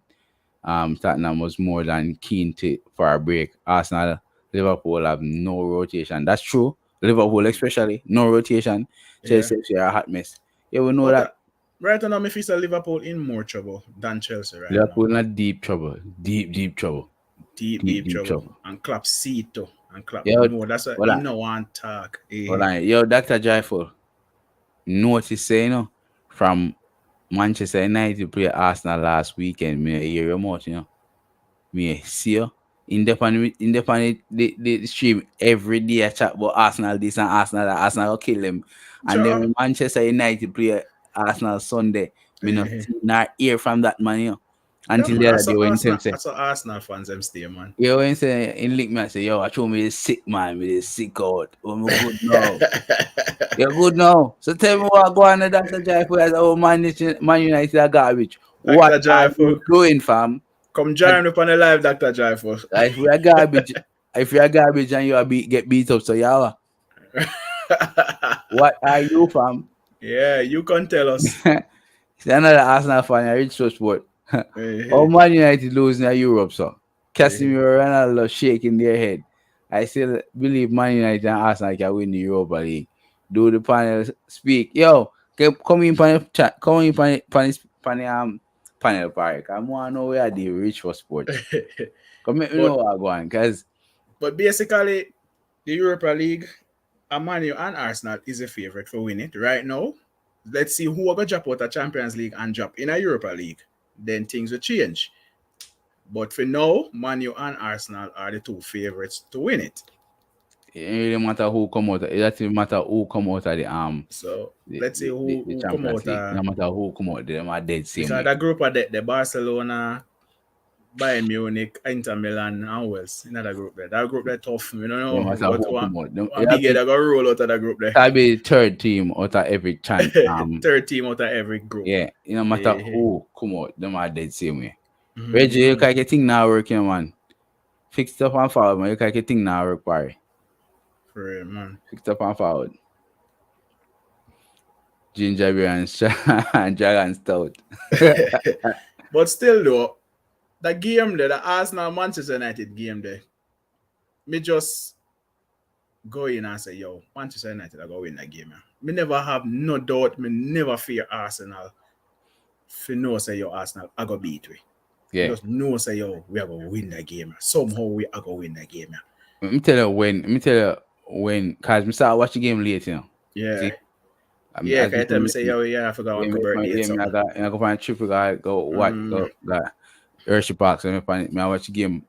Tottenham was more than keen to for a break. Arsenal, Liverpool have no rotation. That's true. Liverpool, especially, no rotation. Yeah. Chelsea are a hot mess. Yeah, we know But that right now, me feel Liverpool in more trouble than Chelsea right now. Liverpool in deep trouble. Deep trouble. Deep Deep trouble. trouble. And clap seat too. And clap Yeah, no. That's a hold in on. no one talk. Hold on. Yo, Dr. Joyful, notice say, from Manchester United play Arsenal last weekend, me hear your mouth, me see you. Independent the stream every day I chat about Arsenal this and Arsenal that Arsenal will kill them. And then Sure. when Manchester United play Arsenal Sunday, me not Eh, see nor hear from that man, yeah, until man. the other day when him say, I saw Arsenal fans them stay, man. yo, when say in link me I say, yo, I told me this sick man, me this sick out. Oh my good now. You're good now. So tell me what go on the Dr. Joyful as oh Man United are garbage. What Dr. are Joyful. you doing, fam? Come join up on the live, Dr. Joyful. If we are garbage, if you are garbage and you are get beat up, so yeah, what are you, fam? Yeah, you can tell us. See another Arsenal fan, I reach so sport. Oh Eh, Man United losing at Europe, so eh, Casemiro and Ronaldo shaking their head. I still believe Man United and Arsenal can win the Europa League. Do the panel speak? Yo, come in panel chat, come in panel park. I want to know where they reach for sports. eh. Come let me know but what I'm going, cause basically, the Europa League, Man U and Arsenal is a favorite for win it right now. Let's see who are gonna drop out of Champions League and drop in a Europa League. Then things will change. But for now, Man U and Arsenal are the two favorites to win it. it ain't really matter who come out. It doesn't matter who come out of So let's see the who come Champions out League. No matter who come out, them are dead same because way. that group are the Barcelona, Bayern Munich, Inter Milan, and Wales in that group there. That group there tough. We don't No know matter what who come out, one big head that got roll out of that group there. that'll be the third team out of every chance. Third team out of every group. Yeah, no matter Eh, who come out, them are dead same way. Reggie, you mhm. can get thing now working, man. Fix it up and forward, man. You can get thing now work, Barry. For real, man. Fix it up and forward. Ginger beer and and dragon stout. But still though, the game there, the Arsenal Manchester United game there, me just go in and say, yo, Manchester United are going to win that game. Man. Me never have no doubt, me never fear Arsenal. For no say yo Arsenal, I go beat we. Me Yeah. just know say yo, we are gonna win that game. Man. Somehow we are gonna win that game. Man. Let me tell you when, cause me start watch the game late, Yeah. See, Yeah, as can me you tell me told say yo, yeah, I forgot yeah, one me, birthday or I something. go find a trip, I go what, Mm. go, Hershey Park, so me I watch the game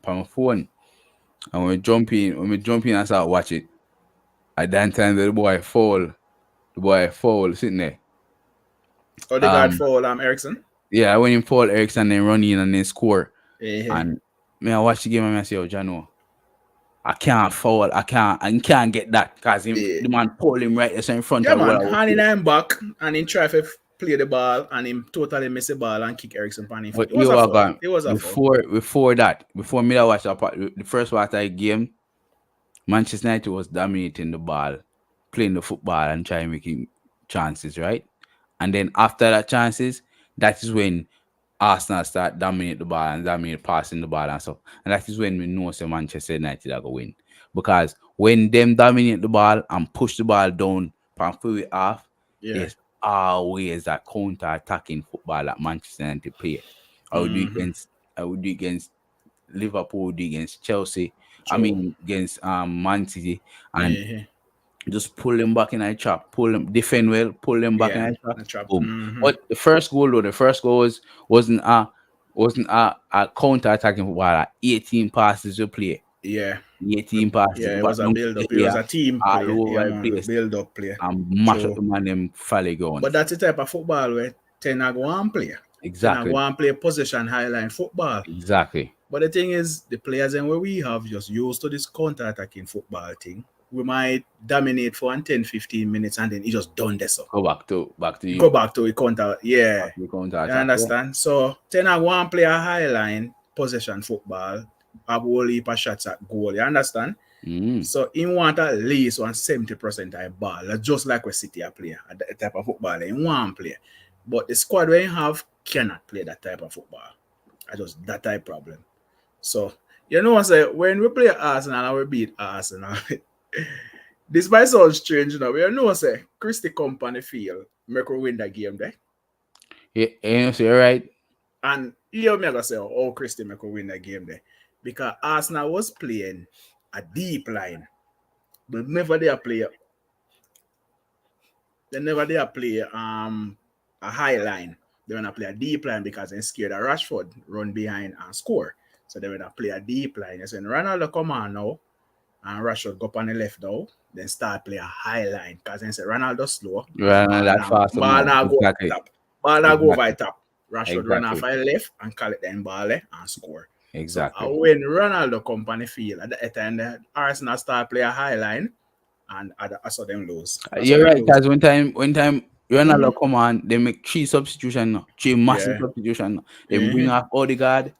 on my phone. And when we jump in and start watch it, at that time the boy fall sitting there. Oh, they got Um, for Ericsson. yeah, when him fall, Ericsson then run in and then score. Yeah. And me I watch the game and I say, oh, Jano, I can't foul, I can't get that because Yeah. the man pull him right there in front Yeah, of what man. I was Hand in doing. him back and he try to play the ball and him totally miss the ball and kick Ericsson pan in foot. But It was a you are foul. gone It was a foul. before me that watch the first part of the game, Manchester United was dominating the ball, playing the football and trying making chances, right? And then after that chances, that is when Arsenal start dominate the ball and dominate passing the ball and stuff. And that is when we know say Manchester United are going win. Because when them dominate the ball and push the ball down from fully off, Yeah. is always that counter attacking football that Manchester United play. I would do Mm-hmm. against I would do against Liverpool, would do against Chelsea. I True. mean against Man City, and Yeah. just pull them back in a trap, pull them defend well, pull them back in Yeah. a trap, The trap. boom. Mm-hmm. But the first goal though, the first goal wasn't a counter attacking football. 18 passes we play, Yeah. 18 passes Yeah, it back was a down build the up. It was area, a team play. all Yeah, over the man. place, Build up play. and mash up True. the man them folly But grounds. that's the type of football where ten I go and play. Ten I go Exactly, and play possession highline football. exactly. But the thing is, the players and where we have just used to this counter attacking football thing. We might dominate for 10, 15 minutes and then it just done this up. Go back to You go you, back to a counter. Yeah. back to the counter You attack. Yeah. understand? So ten I go and play a highline possession football. Have a whole heap of shots at goal. You understand? Mm. So he want at least 170% of ball. That's just like we City a player, that type of football. He want play. But the squad we have cannot play that type of football. I just that type problem. So you know what I say when we play Arsenal and we beat Arsenal, this might sound strange now. But you know what I say Christy Company field make we win that game there. Yeah, so you're right. And you me gonna say, oh Christy make we win that game there. Because Arsenal was playing a deep line. But never they play they never dare play a high line. They wanna play a deep line because they're scared of Rashford run behind and score. So they wanna play a deep line. So when Ronaldo come on now and Rashford go up on the left now, then start play a high line because then say Ronaldo slow and Right, that fast ball man. now go over Exactly, top. Ball now go over exactly, top. Rashford run off exactly, by left and call it then ball and score. So exactly. when Ronaldo come on the field at the time the Arsenal start play a high line and I saw them lose. I saw You're them right, lose. because when time Mm-hmm. Ronaldo come on, they make three substitution, now, three massive Yeah. substitution. Now. They bring Mm-hmm. off Odegaard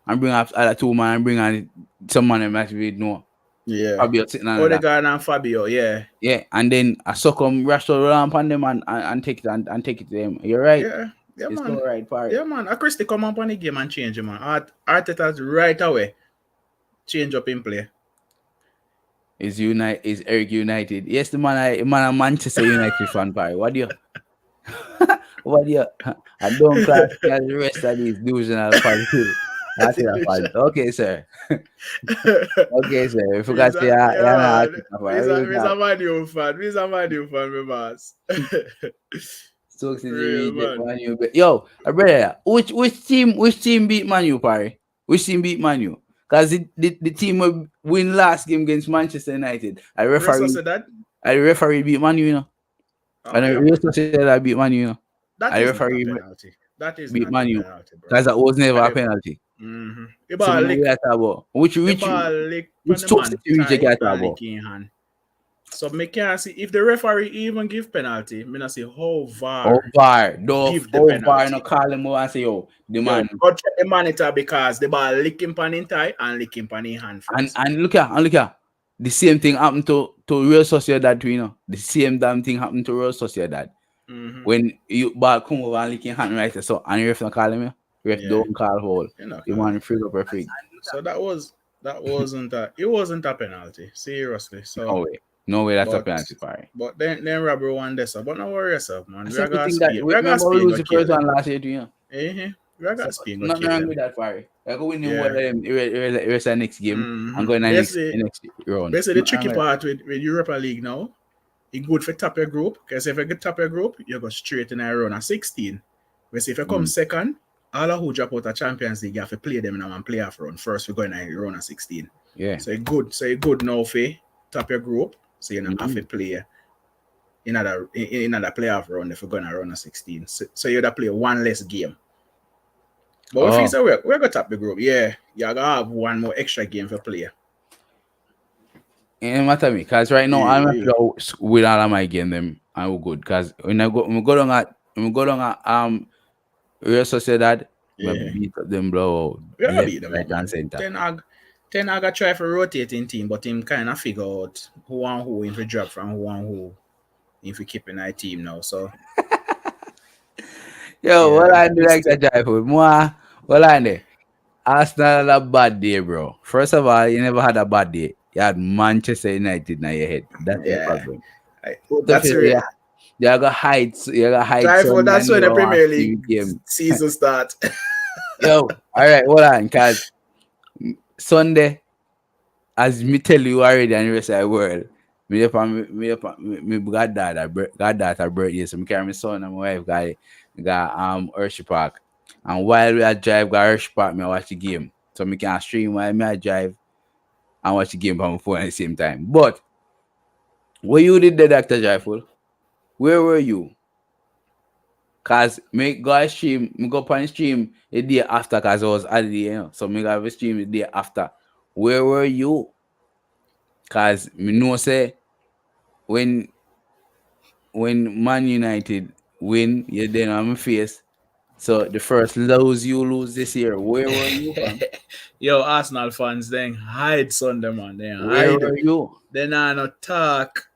and bring off other two man and bring on someone that might be no Yeah. Fabio sitting on that. Odegaard and Fabio, yeah. Yeah, and then I suck Rashford roll upon them and take it and take it to them. You're right. Yeah. Yeah, It's man. so right, Parry. Yeah, man. A Christie come up on the game and change him, man. Arteta's right away change up in play. Is Eric United? Yes, the man a Manchester United fan, Parry. What do you? What do you? I don't class me as the rest of these delusional fans too. That's it, fans. Okay, sir. Okay, sir. If you got He's to say, a, yeah, yeah, man. He's a Man U fan. He's a Man U fan, my boss. Stokes is the Real, reject man. Man U. Yo, brother, which team beat Man U, Parry? Which team beat Man U? Because the team will win last game against Manchester United. Real Sociedad? I referee beat Man U, you know. Oh, And I yeah, real man. say that I beat Man U, you know. That I is not a referee penalty. That is beat not a Man U. penalty, bro. Because that was never a The, penalty. the So ball we know lick. what I talk about. Which The which ball lick from which the Stokes man reject tie I talk and about? lick in hand. So me can't see if the referee even give penalty, me not see how Oh VAR VAR, give the oh VAR, no penalty. call him over and say yo, the Yo, man. go check the monitor because the ball lick him pan in tie and lick him pan in hand And first. look at the same thing happened to Real Sociedad too, you know. The same damn thing happened to Real Sociedad. Mm-hmm. When you ball come over and lick your hand right there, so and ref not call him, yeah? Ref Yeah, don't call foul. you know, The man freak up a freak. so that wasn't a it wasn't a penalty, seriously. So, No way that's a but penalty for then Robert won this, but no worry yourself, man. I We are said we gonna think that Spain. We are gonna remember we Spain lose go the kill first them. one last year too, you know. Eh, we are So gonna Spain go nothing kill wrong them. with that for I go win Yeah. one of them rest of next game Mm-hmm. and go in the Basically, next round. the tricky part with Europa League now, it's good for top your group because if you get top your group, you go straight in a round of 16. But if you come second, all of who drop out of Champions League, you have to play them in one playoff round. First, we go in a round of 16. Yeah. So it's good. So it's good now for top your group. So you don't have to play in another playoff round if you're going to round of 16. So you have to play one less game. But if you say we're going to top the group, yeah, you're going to have one more extra game for play. It matter me because right now I'm with all of my game them I'm good because when we go down at Real Sociedad we beat them blow We're going to left beat them, right man. and center. Ten Hag try for rotating team, but him kind of figure out who and who if we drop from who and who if we keep in our team now. So Yo, what I do like that drive for more? What I do? Arsenal had a bad day, bro. First of all, you never had a bad day. You had Manchester United in your head. That's your problem. Both of That's you, where you got hide trifle. Sunday That's and when you the want Premier to see League the game. season start. Yo, all right, hold on, cause Sunday, as me tell you already, and the rest of the world, me goddaughter birthday, so me carry my son and my wife got Hershey Park, and while we are drive got Hershey Park, me I watch the game, so me can stream while me I drive and watch the game on my phone at the same time. But where you did the Doctor Joyful? Where were you? Cause me go stream, me go on stream the day after, cause I was holiday, so me go have a stream the day after. Where were you? Cause me know say when when Man United win, you then on my face. So the first lose you lose this year. Where were you, fam? Yo, Arsenal fans, then hide Sunday, man. Then Where hide. were you? They not no talk.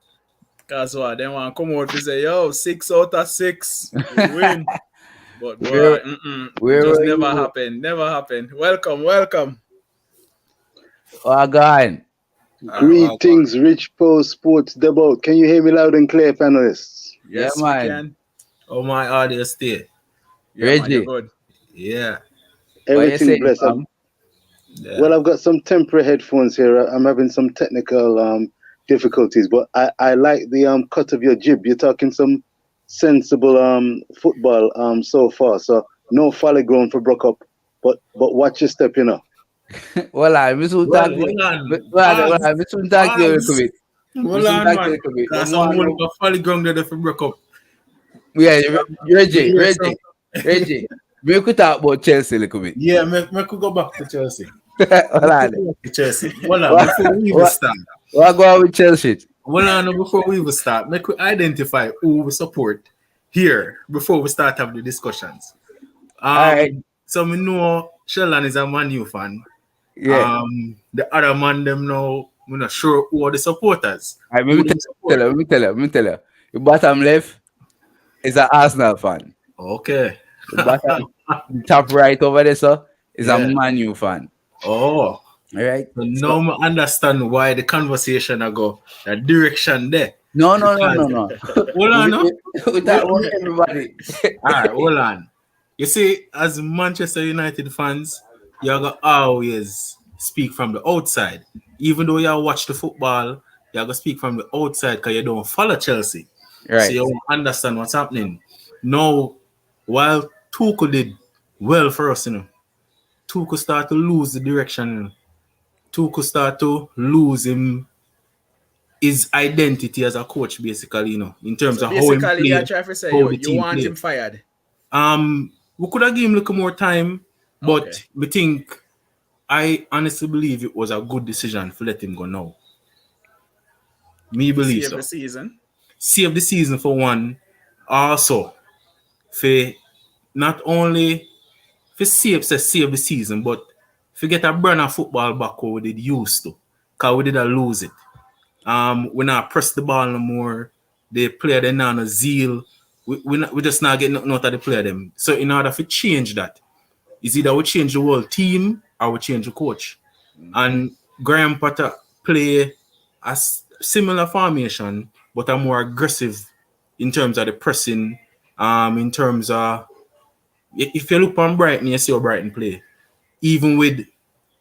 Cause what? They want to come out to say, yo, 6 out of 6, we win. But where boy, where just were never you? happened. Never happened. Welcome, welcome. Oh God. Well, Greetings, Rich Post Sports Debut. Can you hear me loud and clear, panelists? Yeah yes, we man. can. Oh, my audio stay. Yeah, man, you're Reggie. good. Yeah. What you Everything saying, blessed. fam? Yeah. Well, I've got some temporary headphones here. I'm having some technical difficulties, but I like the cut of your jib. You're talking some sensible football so far. So no folly ground for Brook up, but watch your step, you know. Well, I me soon Well, talk to you. hold on. Well, Pause. I me soon talk to you a little Pause. bit. Me Hold soon on, talk to you a man. little bit. But Because no, I someone know. got folly ground there for break up. Yeah, Me hear some. Reggie. We could talk about Chelsea a little bit. Yeah, me could go back to Chelsea. Hold Me could on. go back to Chelsea. Hold on. What, Before we even what, start. what go on with Chelsea? Hold on. Before we even start. Make we identify who we support here before we start having the discussions. All right. So we know Sheldon is a Man U fan. Yeah. The other man them know we're not sure who are the supporters. All right, let Who me them support. let me tell you. The bottom left is an Arsenal fan. Okay. The bottom, the top right over there, sir, is a Yeah. Man U fan. Oh. All right. So So now I understand why the conversation I go that direction there. no. Hold on, no? We talk about everybody. All right, hold on. You see, as Manchester United fans, you gotta always speak from the outside. Even though you watch the football, you gotta speak from the outside because you don't follow Chelsea. So Right. you won't understand what's happening. Now, while Tuchel did well for us, Tuchel start to lose the direction. Tuchel start to lose his identity as a coach, basically, in terms So of how him basically, you're play, trying to say, how yo, the you team want play. him fired. We could have given him a little more time, Okay. but we think I honestly believe it was a good decision to let him go now. Me To believe save so. the season. Save the season for one, also for not only for save the season, but for get a brand of football back where we did used to, cause we did lose it. We not press the ball no more. They play them now no zeal. We just not getting nothing out of the player them. So in order to change that, is either we change the whole team or we change the coach. And Graham Potter play a similar formation, but a more aggressive in terms of the pressing. In terms of if you look on Brighton, you see how Brighton play. Even with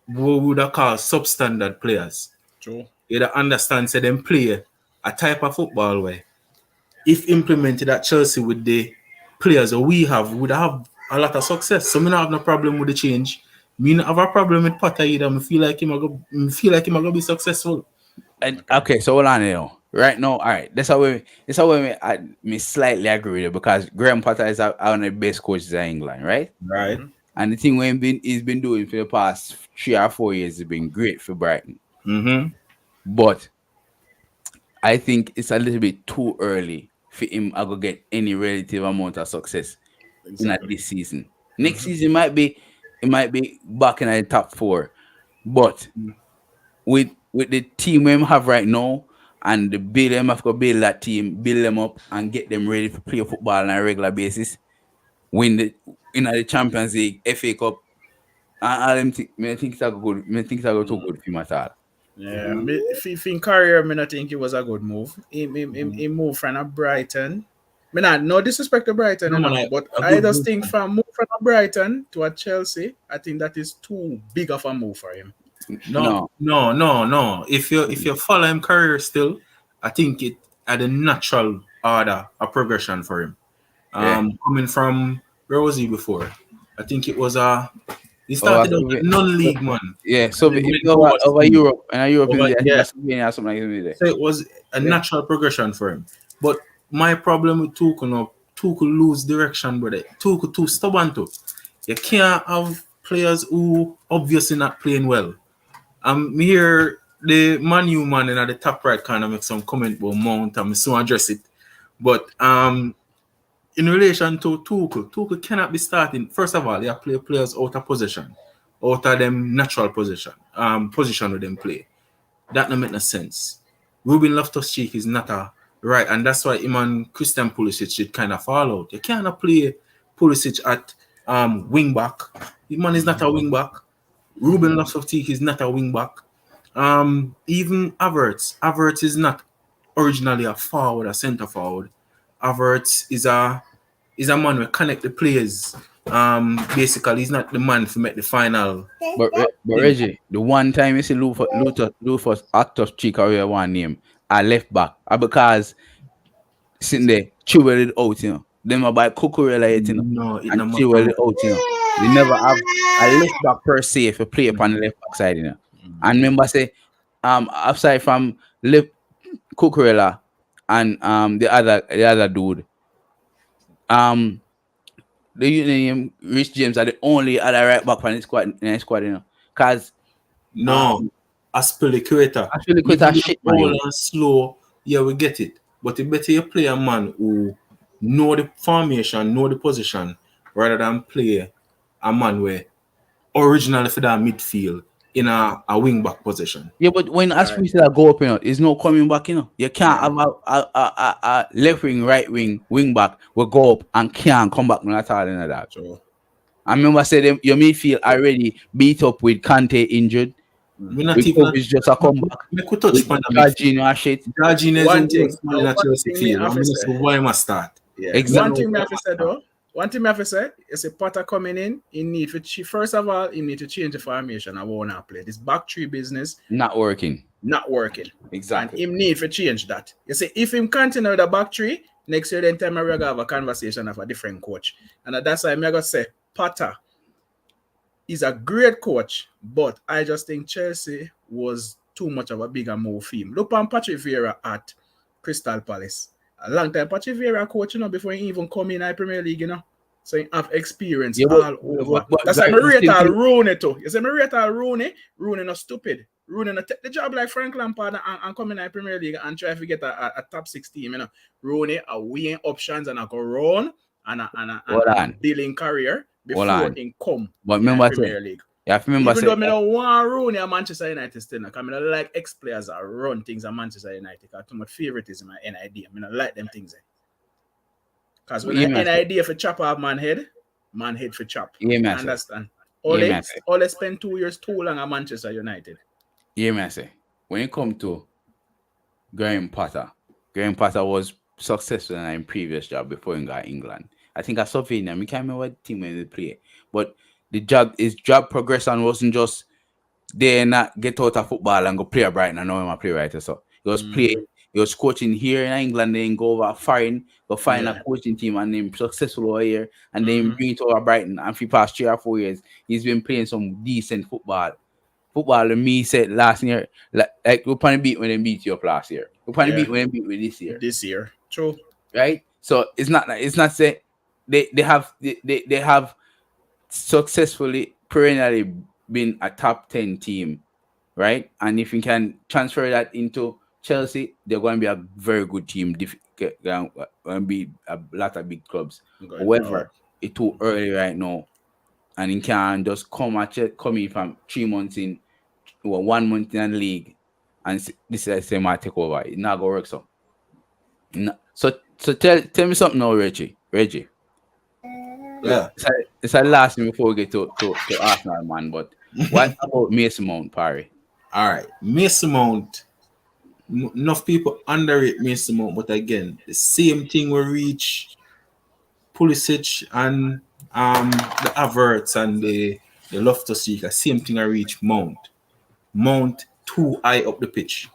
what we would call substandard players, True. you don't understand say them play a type of football where if implemented at Chelsea with the players that we have, would have a lot of success. So me not have no problem with the change. Me not have a problem with Potter either. Me feel like him a go be successful. And Okay. okay, so hold on now. Right now, all right. That's how me slightly agree with you because Graham Potter is one of the best coaches in England, right? Right. And the thing he's been doing for the past 3 or 4 years has been great for Brighton. Mm-hmm. But I think it's a little bit too early for him to go get any relative amount of success in Exactly. this season. Next season it might be back in the top four. But with the team we have right now and the build them have to build that team, build them up and get them ready to play football on a regular basis. Win the Champions League, FA Cup, and all them I think it's a good. I think it's a go too good for him at all. Yeah, if in career, I not think it was a good move. He moved from a Brighton. Me not no disrespect to Brighton, No you man, know, but a I good just move. think from move from a Brighton to a Chelsea, I think that is too big of a move for him. No, No, no. If you follow him career still, I think it had a natural order, a progression for him. yeah. Coming from where was he before? I think it was he Over, started out a non-league man, yeah. and So then if went over towards over league. Europe and Europe in Over, the, I think yeah, that's Slovenia or something like that. so it was a Yeah. natural progression for him. But my problem with Tuchel now, Tuchel lose direction, brother. Tuchel too stubborn too. You can't have players who obviously not playing well. Me here the Manu man in the top right corner make some comment about Mount. I'm soon address it. But in relation to Tuchel cannot be starting. First of all, they play players out of position, out of them natural position, position where them play. That don't make no sense. Ruben Loftus-Cheek is not a right, and that's why him and Christian Pulisic should kind of fall out. You cannot play Pulisic at wing back. The man is not a wing back. Ruben Loftus-Cheek is not a wing back. Even Havertz is not originally a forward, a centre forward. Havertz is a man who connect the players. Basically, he's not the man to make the final But thing. Reggie, the one time you see Luther actor cheek or one name, I left back. Because sitting there, Chilwell it out, Them about Cucurella it, No, it and no Chilwell matter. it out, They never have a left back per se if you play upon the left back side, And remember say, aside from left Cucurella and the other dude, um the name Rich James are the only other right back from the squad, Cause No, um Aspilicueta. actually quite Even a though shit man, old and slow, yeah, we get it. But it better you play a man who know the formation, know the position, rather than play a man where originally for that midfield in a wing back position. Yeah, but when Right. Aspilicueta go up, it's no coming back, You can't Yeah. have a left wing, right wing back will go up and can't come back no at all, that. So I remember say them your midfield already beat up with Kante injured, We not with even Kovic just a comeback, we could touch with upon the midfield. Jorginho and shit. Jorginho is the one thing, worst man in a one Chelsea thing me field. have I'm to gonna say. say why must start. Yeah. One Exactly. thing me have to say though. One thing me have to say is a Potter coming in. He need to first of all, he need to change the formation. I want to play this back three business. Not working. Not working. Exactly. And him need to change that. You see, if him continue with the back three, next year then time we're gonna have a conversation of a different coach. And that's why I'm gonna say Potter is a great coach, but I just think Chelsea was too much of a bigger move for him. Look on Patrick Vieira at Crystal Palace. A long time Patrick Vieira coach, before he even come in the Premier League, So he have experience Yeah, all over. but That's why guys, I rate still all think- Rooney too. You say me rate all Rooney not stupid. Rooney not take the job like Frank Lampard and come in the Premier League and try to get a top 6 team. Rooney are weighing options and a go run and Hold a on. building career Hold before on. he come But in the remember Premier say, League. you have to remember Even say, though I don't want Rooney at Manchester United still, I don't like ex-players that run things at Manchester United because too much favoritism and NID. I don't like them things. Because when yeah, an man, NID for chop off man head for chop. yeah, You man, say, understand? yeah, man, say, Ole spent 2 years too long at Manchester United. yeah, man, say, when it come to Graham Potter was successful in his previous job before he got England. I think I saw him. I can't remember what team he play, but his job progression wasn't just they not get out of football and go play at Brighton and now I'm a playwright. So he was playing, he was coaching here in England, then go over foreign, go find a coaching team and then successful over here and then bring it over Brighton. And for the past 3 or 4 years, he's been playing some decent football. Football and me said last year, like we're trying to beat when they beat you up last year. We're trying to beat when they beat you this year. This year. True. Right? So it's not say they have successfully perennially been a top 10 team, right? And if you can transfer that into Chelsea, they're going to be a very good team. Going to be a lot of big clubs. However, it's too early right now, and you can just come in from 3 months in, 1 month in the league, and this is the same I take over. It's not gonna work so. No. So tell me something now, Reggie. Yeah. It's a last thing before we get to Arsenal, man. But what about Mason Mount, Parry? All right, Mason Mount. Enough people underrate Mason Mount, but again, the same thing will reach Pulisic and the Averts and the Loftus Cheek. Same thing I reach Mount. Mount too high up the pitch.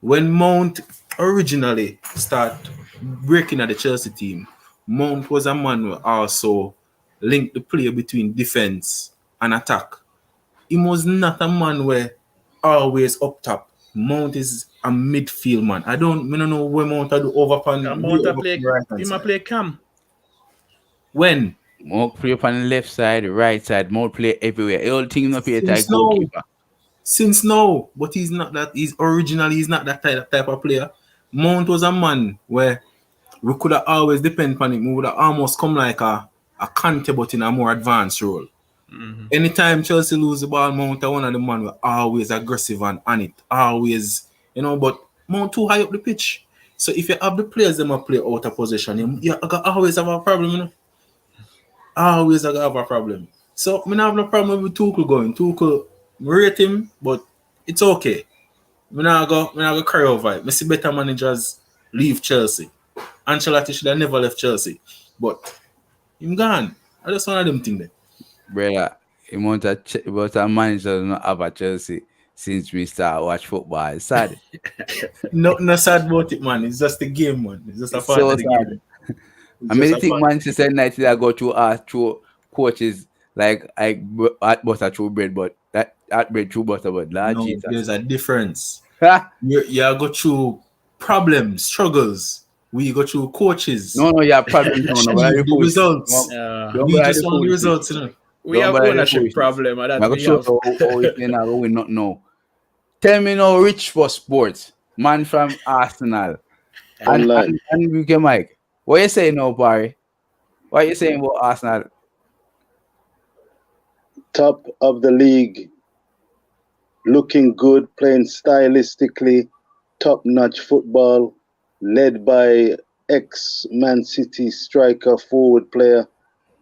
When Mount originally start breaking at the Chelsea team, Mount was a man who also linked the play between defense and attack. He was not a man where always up top. Mount is a midfield man. I don't know where Mount do overpan. Mount play cam. When? Mount play on the left side, the right side, Mount play everywhere. The whole team not play like goalkeeper. Since now, but he's not that. He's not that type of player. Mount was a man where we could have always depend on him. We would have almost come like a Kante, but in a more advanced role. Mm-hmm. Anytime Chelsea lose the ball, Mount are one of the man who are always aggressive and on it. Always, but Mount too high up the pitch. So if you have the players that play out of position, you always have a problem, Always have a problem. So I have no problem with Tuchel going. Tuchel, rate him, but it's okay. I'm not go cry over it. I see better managers leave Chelsea. Ancelotti should have never left Chelsea. But him gone. I just one of them things there. Brother, but a manager does not have a Chelsea since we start watch football. It's sad. No sad about it, man. It's just the game, man. It's just a part of the game. I mean, think Manchester United that go through coaches like butter through bread, but that bread through butter, but Jesus. There's a difference. you go through problems, struggles. We go through coaches. No, you have problems. The results. We just want the results, We have ownership problem. I'm going to show how we not know. Tell me now, rich for sports, man from Arsenal, and we get Mike. What you saying now, Barry? What are you saying about Arsenal? Top of the league, looking good, playing stylistically, top-notch football, led by ex-Man City striker, forward player,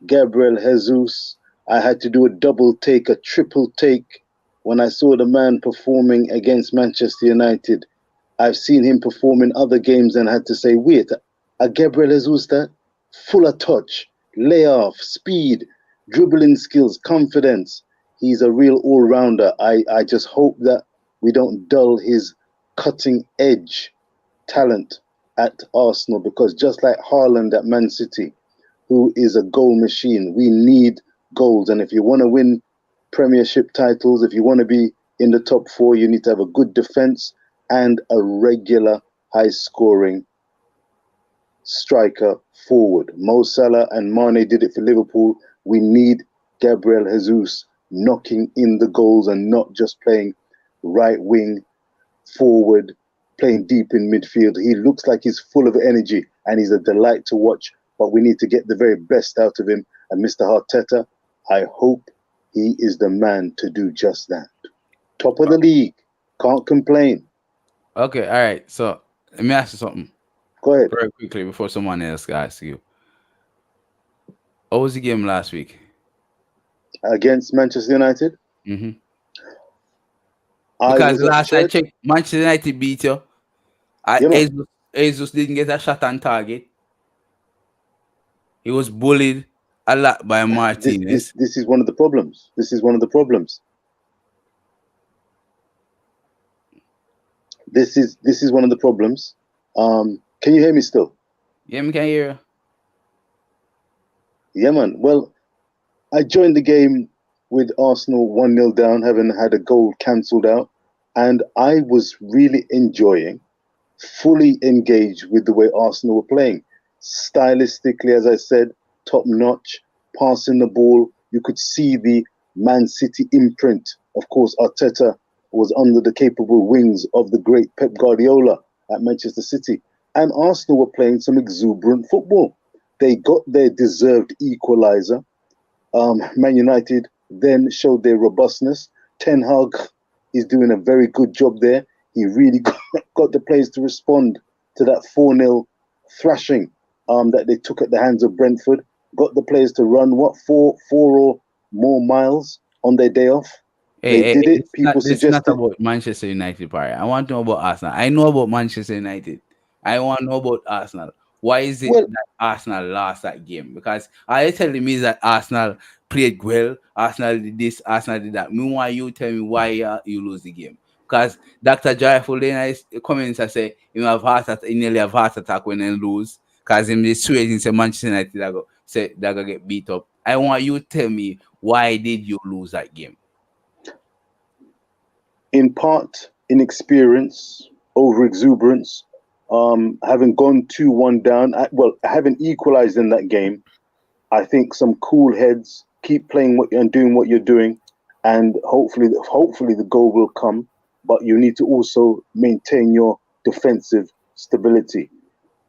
Gabriel Jesus. I had to do a double take, a triple take when I saw the man performing against Manchester United. I've seen him perform in other games and had to say, wait, a Gabriel Jesus that full of touch, layoff, speed, dribbling skills, confidence. He's a real all-rounder. I just hope that we don't dull his cutting-edge talent at Arsenal, because just like Haaland at Man City, who is a goal machine, we need goals. And if you want to win Premiership titles, if you want to be in the top four, you need to have a good defense and a regular high-scoring striker forward. Mo Salah and Mane did it for Liverpool. We need Gabriel Jesus knocking in the goals and not just playing right wing, forward, playing deep in midfield. He looks like he's full of energy and he's a delight to watch, but we need to get the very best out of him. And Mr. Arteta, I hope he is the man to do just that. Top of the league. Can't complain. Okay, all right. So let me ask you something. Go ahead. Very quickly before someone else asks you. How was the game last week? Against Manchester United? Mm-hmm. Because last I checked, Manchester United beat you. Jesus didn't get a shot on target. He was bullied a lot by Martinez. This is one of the problems. This is one of the problems. This is one of the problems. Can you hear me still? Yeah, I can hear you. Yeah, man. Well, I joined the game with Arsenal 1-0 down, having had a goal cancelled out, and I was really enjoying, fully engaged with the way Arsenal were playing. Stylistically, as I said, top-notch, passing the ball. You could see the Man City imprint. Of course, Arteta was under the capable wings of the great Pep Guardiola at Manchester City. And Arsenal were playing some exuberant football. They got their deserved equaliser. Man United then showed their robustness. Ten Hag is doing a very good job there. He really got the players to respond to that 4-0 thrashing that they took at the hands of Brentford. Got the players to run, 4 or more miles on their day off. Hey, They hey, did hey, it. People this is not suggested. about Manchester United, Barry. I want to know about Arsenal. I know about Manchester United. I want to know about Arsenal. Why is it Well, that Arsenal lost that game? Because all you telling me is that Arsenal played well, Arsenal did this, Arsenal did that. Meanwhile, you tell me why you lose the game. Because Dr. Joyful then I comments and say he nearly have heart attack when they lose. Because him they swear in say Manchester United that go get beat up. I want you to tell me why did you lose that game? in part, inexperience, over exuberance, having gone 2-1 down, well, having equalized in that game. I think some cool heads keep playing what and doing what you're doing, and hopefully the goal will come. But you need to also maintain your defensive stability.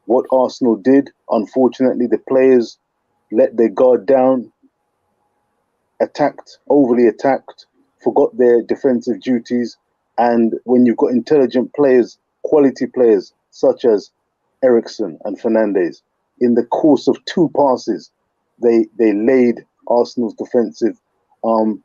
What Arsenal did, unfortunately, the players let their guard down, overly attacked, forgot their defensive duties. And when you've got intelligent players, quality players such as Ericsson and Fernandes, in the course of two passes, they laid Arsenal's defensive um,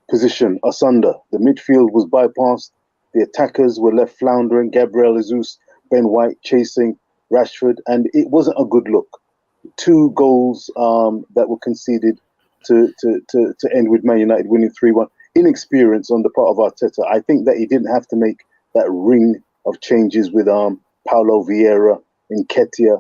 position asunder. The midfield was bypassed. The attackers were left floundering. Gabriel Jesus, Ben White chasing Rashford, and it wasn't a good look. Two goals that were conceded to end with Man United winning 3-1. Inexperience on the part of Arteta. I think that he didn't have to make that ring of changes with Paulo Vieira and Ketia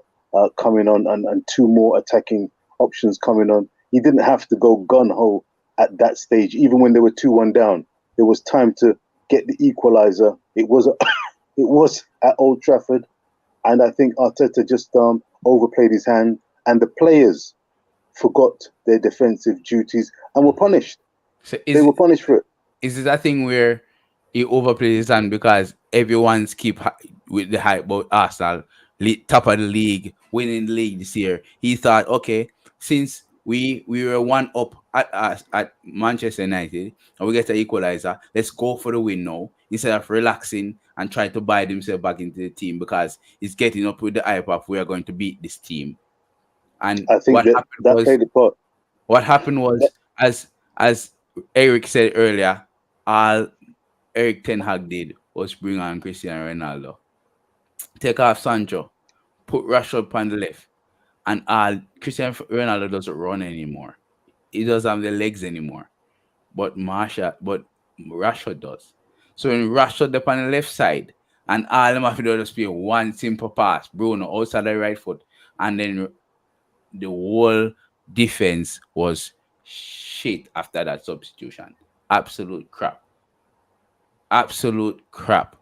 coming on, and two more attacking options coming on. He didn't have to go gun ho at that stage, even when they were 2-1 down. There was time to get the equaliser. It was it was at Old Trafford, and I think Arteta just overplayed his hand, and the players forgot their defensive duties and were punished. So They were punished for it. is it that thing where he overplayed his hand because everyone's with the hype about Arsenal, top of the league, winning the league this year? He thought, okay, since we were one up at Manchester United and we get an equalizer, let's go for the win now instead of relaxing and trying to buy himself back into the team because he's getting up with the hype of we are going to beat this team. And I think that played a part. what happened was, as Eric said earlier, all Eric Ten Hag did was bring on Cristiano Ronaldo, take off Sancho, put Rashford on the left, and all Cristiano Ronaldo doesn't run anymore. He doesn't have the legs anymore. But Rashford does. So when Rashford up on the left side, and all them have to do is play one simple pass, Bruno outside the right foot, and then the whole defense was shit after that substitution. Absolute crap. Absolute crap.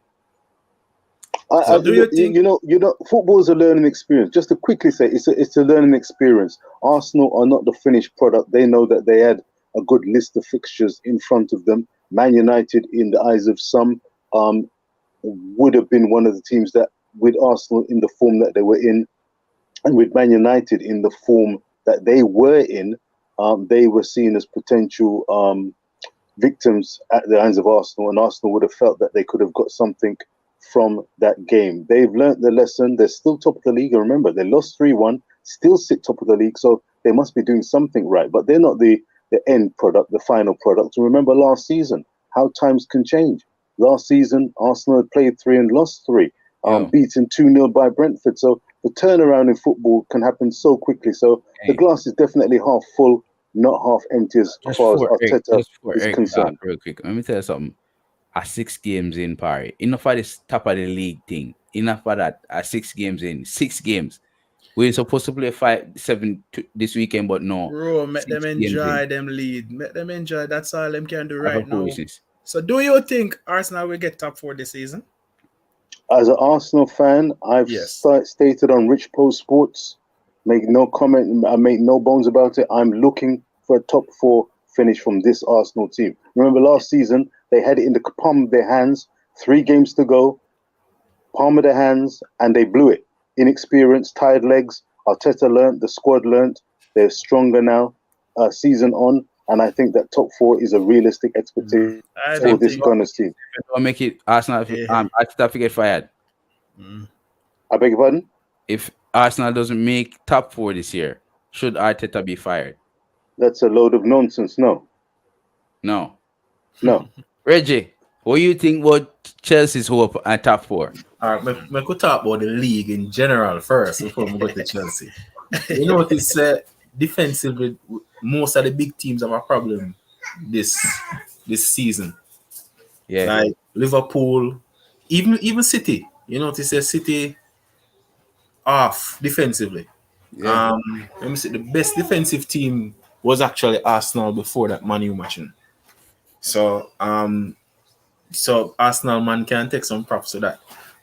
So do you think Football is a learning experience. Just to quickly say, it's a learning experience. Arsenal are not the finished product. They know that they had a good list of fixtures in front of them. Man United, in the eyes of some, would have been one of the teams that, with Arsenal in the form that they were in, and with Man United in the form that they were in, they were seen as potential victims at the hands of Arsenal, and Arsenal would have felt that they could have got something from that game. They've learnt the lesson. They're still top of the league. And remember, they lost 3-1, still sit top of the league, so they must be doing something right. But they're not the end product, the final product. And remember last season, how times can change. Last season, Arsenal had played 3 and lost 3, beaten 2-0 by Brentford. So the turnaround in football can happen so quickly. So the glass is definitely half full, not half empty as far as Arteta is concerned. Real quick, let me tell you something. 6 games in, Parry. Enough of this top of the league thing. Enough of that. 6 games in. 6 games. We're supposed to play 5-7 this weekend, but no. bro, make them 6 games in. enjoy them lead. Make them enjoy. That's all them can do Have a right now. foolishness. So do you think Arsenal will get top 4 this season? As an Arsenal fan, I've Yes. stated on Rich Post Sports, make no comment, I make no bones about it. I'm looking for a top 4 finish from this Arsenal team. Remember last season, they had it in the palm of their hands, 3 games to go, palm of their hands, and they blew it. Inexperience, tired legs. Arteta learnt, the squad learnt. They're stronger now, season on, and I think that top 4 is a realistic expectation I for don't this think. Gunners team. Don't make it Arsenal. Yeah. Arteta to get fired. I beg your pardon? If Arsenal doesn't make top 4 this year, should Arteta be fired? That's a load of nonsense. No. No. No. Reggie, what do you think about Chelsea's hope at top four? All right, I could talk about the league in general first before we go to Chelsea. You notice defensively, most of the big teams have a problem this season. Yeah. Like Liverpool, even City. You notice City off defensively. Yeah. Let me see. The best defensive team was actually Arsenal before that Man U matching. So so Arsenal man can take some props to that.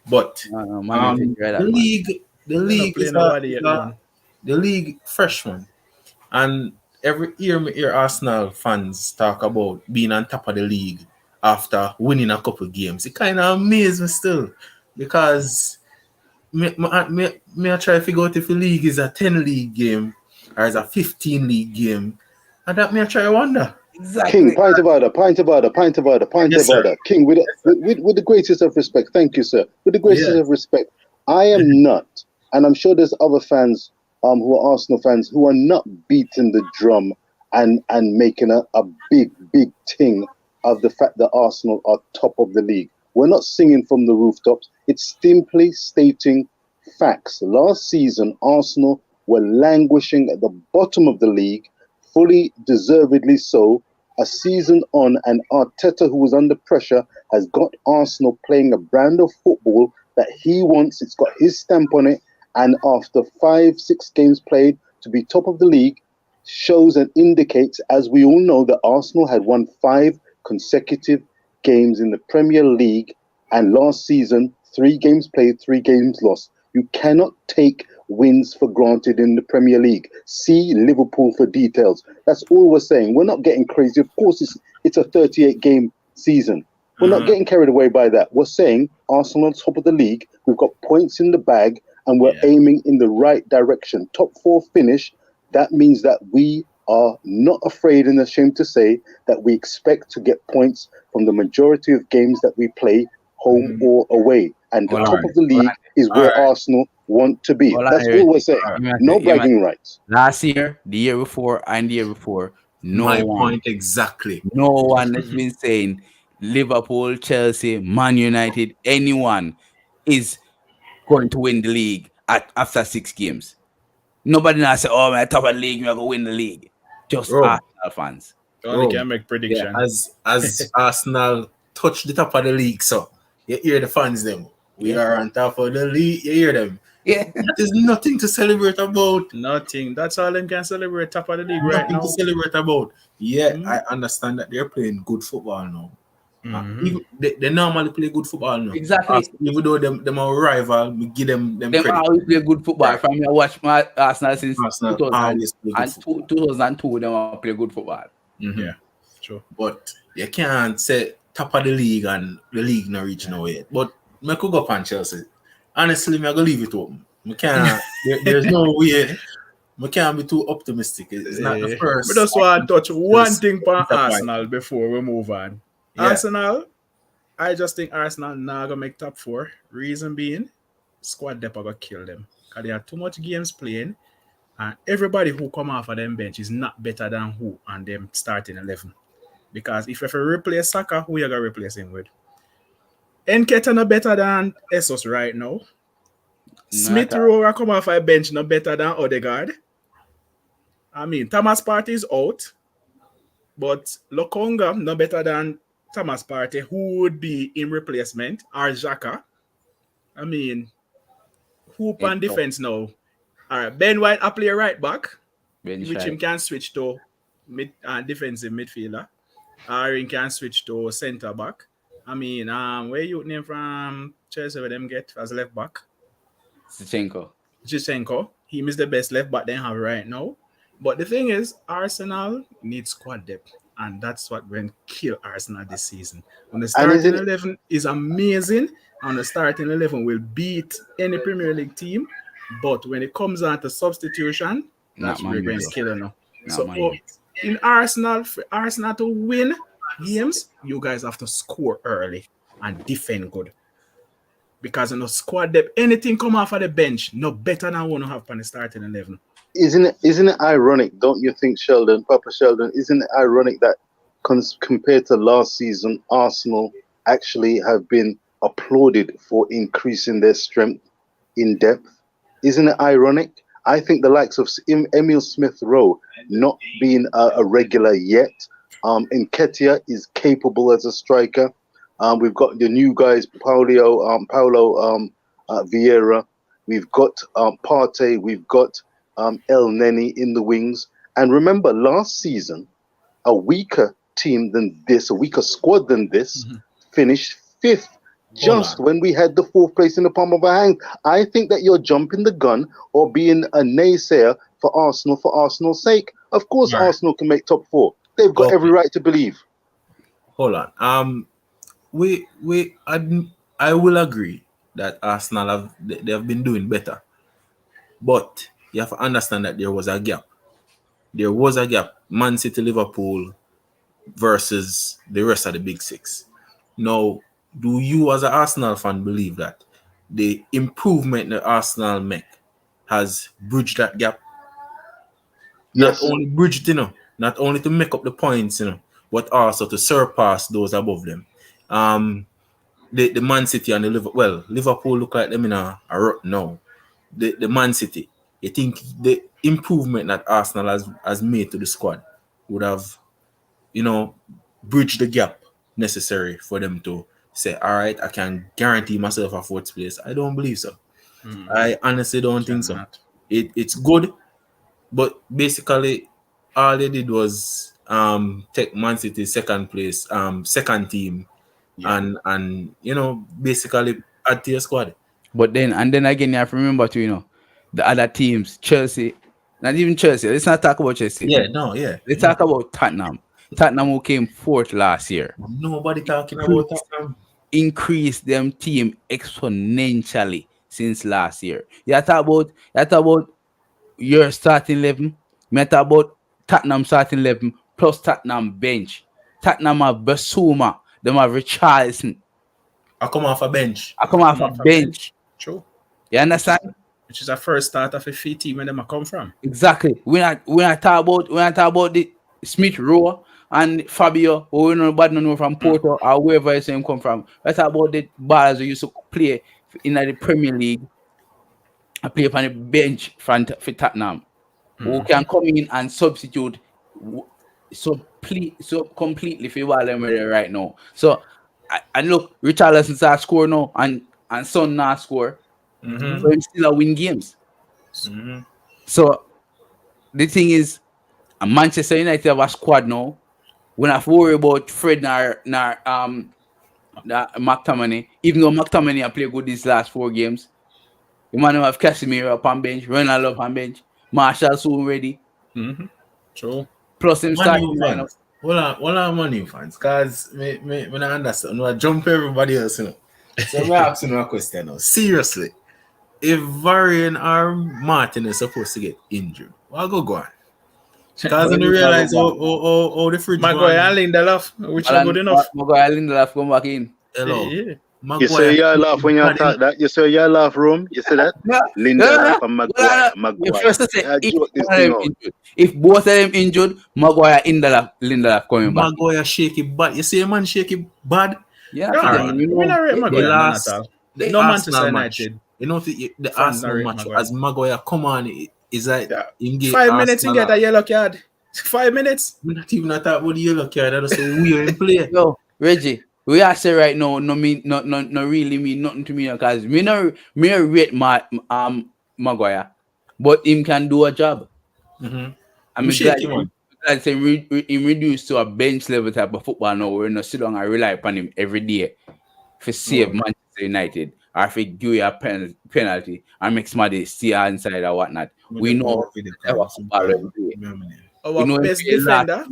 But Man, you take care of the that, man. league Play is nobody yet, man. the league freshman. And every year me hear Arsenal fans talk about being on top of the league after winning a couple games. It kind of amazes me still because me I try to figure out if the league is a 10 league game or is a 15 league game. And that me I try to wonder. King, Exactly. point of order. Yes, sir. King, with the greatest of respect, thank you, sir. With the greatest Yeah. of respect, I am not, and I'm sure there's other fans who are Arsenal fans who are not beating the drum and making a big thing of the fact that Arsenal are top of the league. We're not singing from the rooftops. It's simply stating facts. Last season, Arsenal were languishing at the bottom of the league, fully deservedly so. A season on, and Arteta, who was under pressure, has got Arsenal playing a brand of football that he wants. It's got his stamp on it. And after 5-6 games played, to be top of the league shows and indicates, as we all know, that Arsenal had won 5 consecutive games in the Premier League. And last season, 3 games played, 3 games lost. You cannot take wins for granted in the Premier League. See Liverpool for details. That's all we're saying. We're not getting crazy. Of course, it's a 38-game season. We're not getting carried away by that. We're saying Arsenal on top of the league. We've got points in the bag, and we're aiming in the right direction. Top 4 finish. That means that we are not afraid and ashamed to say that we expect to get points from the majority of games that we play, home or away. And the top of the league is where Arsenal want to be. That's all we're saying. No bragging rights. Last year, the year before, and the year before, My point exactly. no one has been saying Liverpool, Chelsea, Man United, anyone is going to win the league after 6 games. Nobody now say, "Oh, man, top of the league, we're gonna win the league." Just Bro. Arsenal fans. Only Bro, can make prediction. as Arsenal touch the top of the league, so you hear the fans them. We are on top of the league. You hear them. Yeah. That is nothing to celebrate about. Nothing. That's all them can celebrate top of the league right Nothing now. to celebrate about. Yeah, I understand that they're playing good football now. Even they normally play good football now. Exactly. Even though them are rival, we give them Them credit. always play good football. From me, I watch my Arsenal since Arsenal 2000 always play good and football. 2002. Them play good football. Yeah, true. But you can't say top of the league and the league not reach nowhere. But I could go up on Chelsea. Honestly, I'm gonna leave it open. I can't. there's no way. I can't be too optimistic. It's not the first. We just want to touch one thing for disappoint. Arsenal before we move on. Yeah. Arsenal, I just think Arsenal now gonna make top 4. Reason being, squad depth are gonna kill them. Because they have too much games playing, and everybody who come off of them bench is not better than who on them starting 11. Because if you have to replace Saka, who you gonna replace him with? Nketiah no better than Esos right now. Smith Rowe come off a bench no better than Odegaard. I mean, Thomas Partey is out, but Lokonga no better than Thomas Partey, who would be in replacement, or Xhaka. I mean, who on defense now? All right, Ben White I play right back, which him can switch to defensive midfielder, or he can switch to centre back. I mean, where you name from Chelsea where them get as left back? Zinchenko. He is the best left back they have right now. But the thing is, Arsenal needs squad depth, and that's what will kill Arsenal this season. When the starting 11 is amazing, and the starting 11 will beat any Premier League team, but when it comes on to substitution, that's where we're going to kill them. So in Arsenal, for Arsenal to win games, you guys have to score early and defend good. Because in the squad depth, anything come off of the bench, no better than one to have on the starting 11. Isn't it ironic, don't you think, Sheldon, Papa Sheldon, isn't it ironic that compared to last season, Arsenal actually have been applauded for increasing their strength in depth. Isn't it ironic? I think the likes of Emil Smith Rowe not being a regular yet. Nketiah is capable as a striker. We've got the new guys, Paulo Vieira. We've got Partey. We've got El Neni in the wings. And remember, last season, a weaker team than this, a weaker squad than this, finished fifth. Just when we had the fourth place in the palm of our hands. I think that you're jumping the gun or being a naysayer for Arsenal's sake. Of course, Right. Arsenal can make top four. They've got every right to believe. Hold on. I will agree that Arsenal they have been doing better, but you have to understand that there was a gap. There was a gap. Man City, Liverpool versus the rest of the big six. Now, do you as an Arsenal fan believe that the improvement that Arsenal make has bridged that gap? Yes. Not only bridged, not only to make up the points, but also to surpass those above them. The Man City and the Liverpool look like them in a rut now. The Man City, you think the improvement that Arsenal has made to the squad would have, bridged the gap necessary for them to say, all right, I can guarantee myself a fourth place? I don't believe so. I honestly don't think so. It's good, but basically all they did was take Man City's second place, second team, and basically add to your squad. But then again, you have to remember too, the other teams, Chelsea, not even Chelsea. Let's not talk about Chelsea. Yeah, no, yeah. Let's talk about Tottenham. Tottenham who came fourth last year. Nobody talking about that. Increased them team exponentially since last year. You talk about your starting 11. Me talk about Tottenham starting 11 plus Tottenham bench. Tottenham have Basuma. Them have Richarlison. I come off a bench. I come off a bench. True. You understand? Which is a first start of a fit team where them come from. Exactly. When I talk about the Smith Rowe and Fabio, who we know bad know from Porto or wherever you see him come from. I talk about the ballers who used to play in the Premier League. I play on the bench for Tottenham. Who can come in and substitute so completely for what I'm right now. So I look, Richarlison start score now and Son not score. So him still win games. So the thing is, Manchester United have a squad now. We don't have to worry about Fred nor McTominay. Even though McTominay have played good these last 4 games. The man have Casemiro up on bench, Ronaldo up on bench, Marshall soon ready. True. Plus him starting lineup. Well, I'm Man fans, because when I understand, I jump everybody else, So I'm asking you a question now. Seriously, if Varian or Martin is supposed to get injured, I'll go on. Because I didn't realize how the fridge Maguire and Lindelof, which are good enough. Maguire and Lindelof come back in. Hello. Yeah. You say you laugh when you talk that. You say you laugh, room. You say that. Lindelof and Maguire. First to say, I if, joke this thing out. if both of them injured, Maguire Lindelof coming back. Maguire shaky bad. You see a man shaky bad? Yeah, Yeah, right. we don't rate Maguire none at all. The No Arsenal Manchester match. United. The Fans Arsenal rate match Maguire. as Maguire come on is like in game 5 minutes you Arsenal get a yellow card. 5 minutes. We're not even talking about the yellow card. That's so weird in play. Yo, Reggie, we are say right now, no really mean nothing to me because me no rate Maguire, but him can do a job. Mm-hmm. I mean, glad him reduced to a bench level type of football now. We're not sit down and rely upon him every day for save Manchester United or if give you a penalty and make somebody stay inside or whatnot. We know our football every day. Our best defender,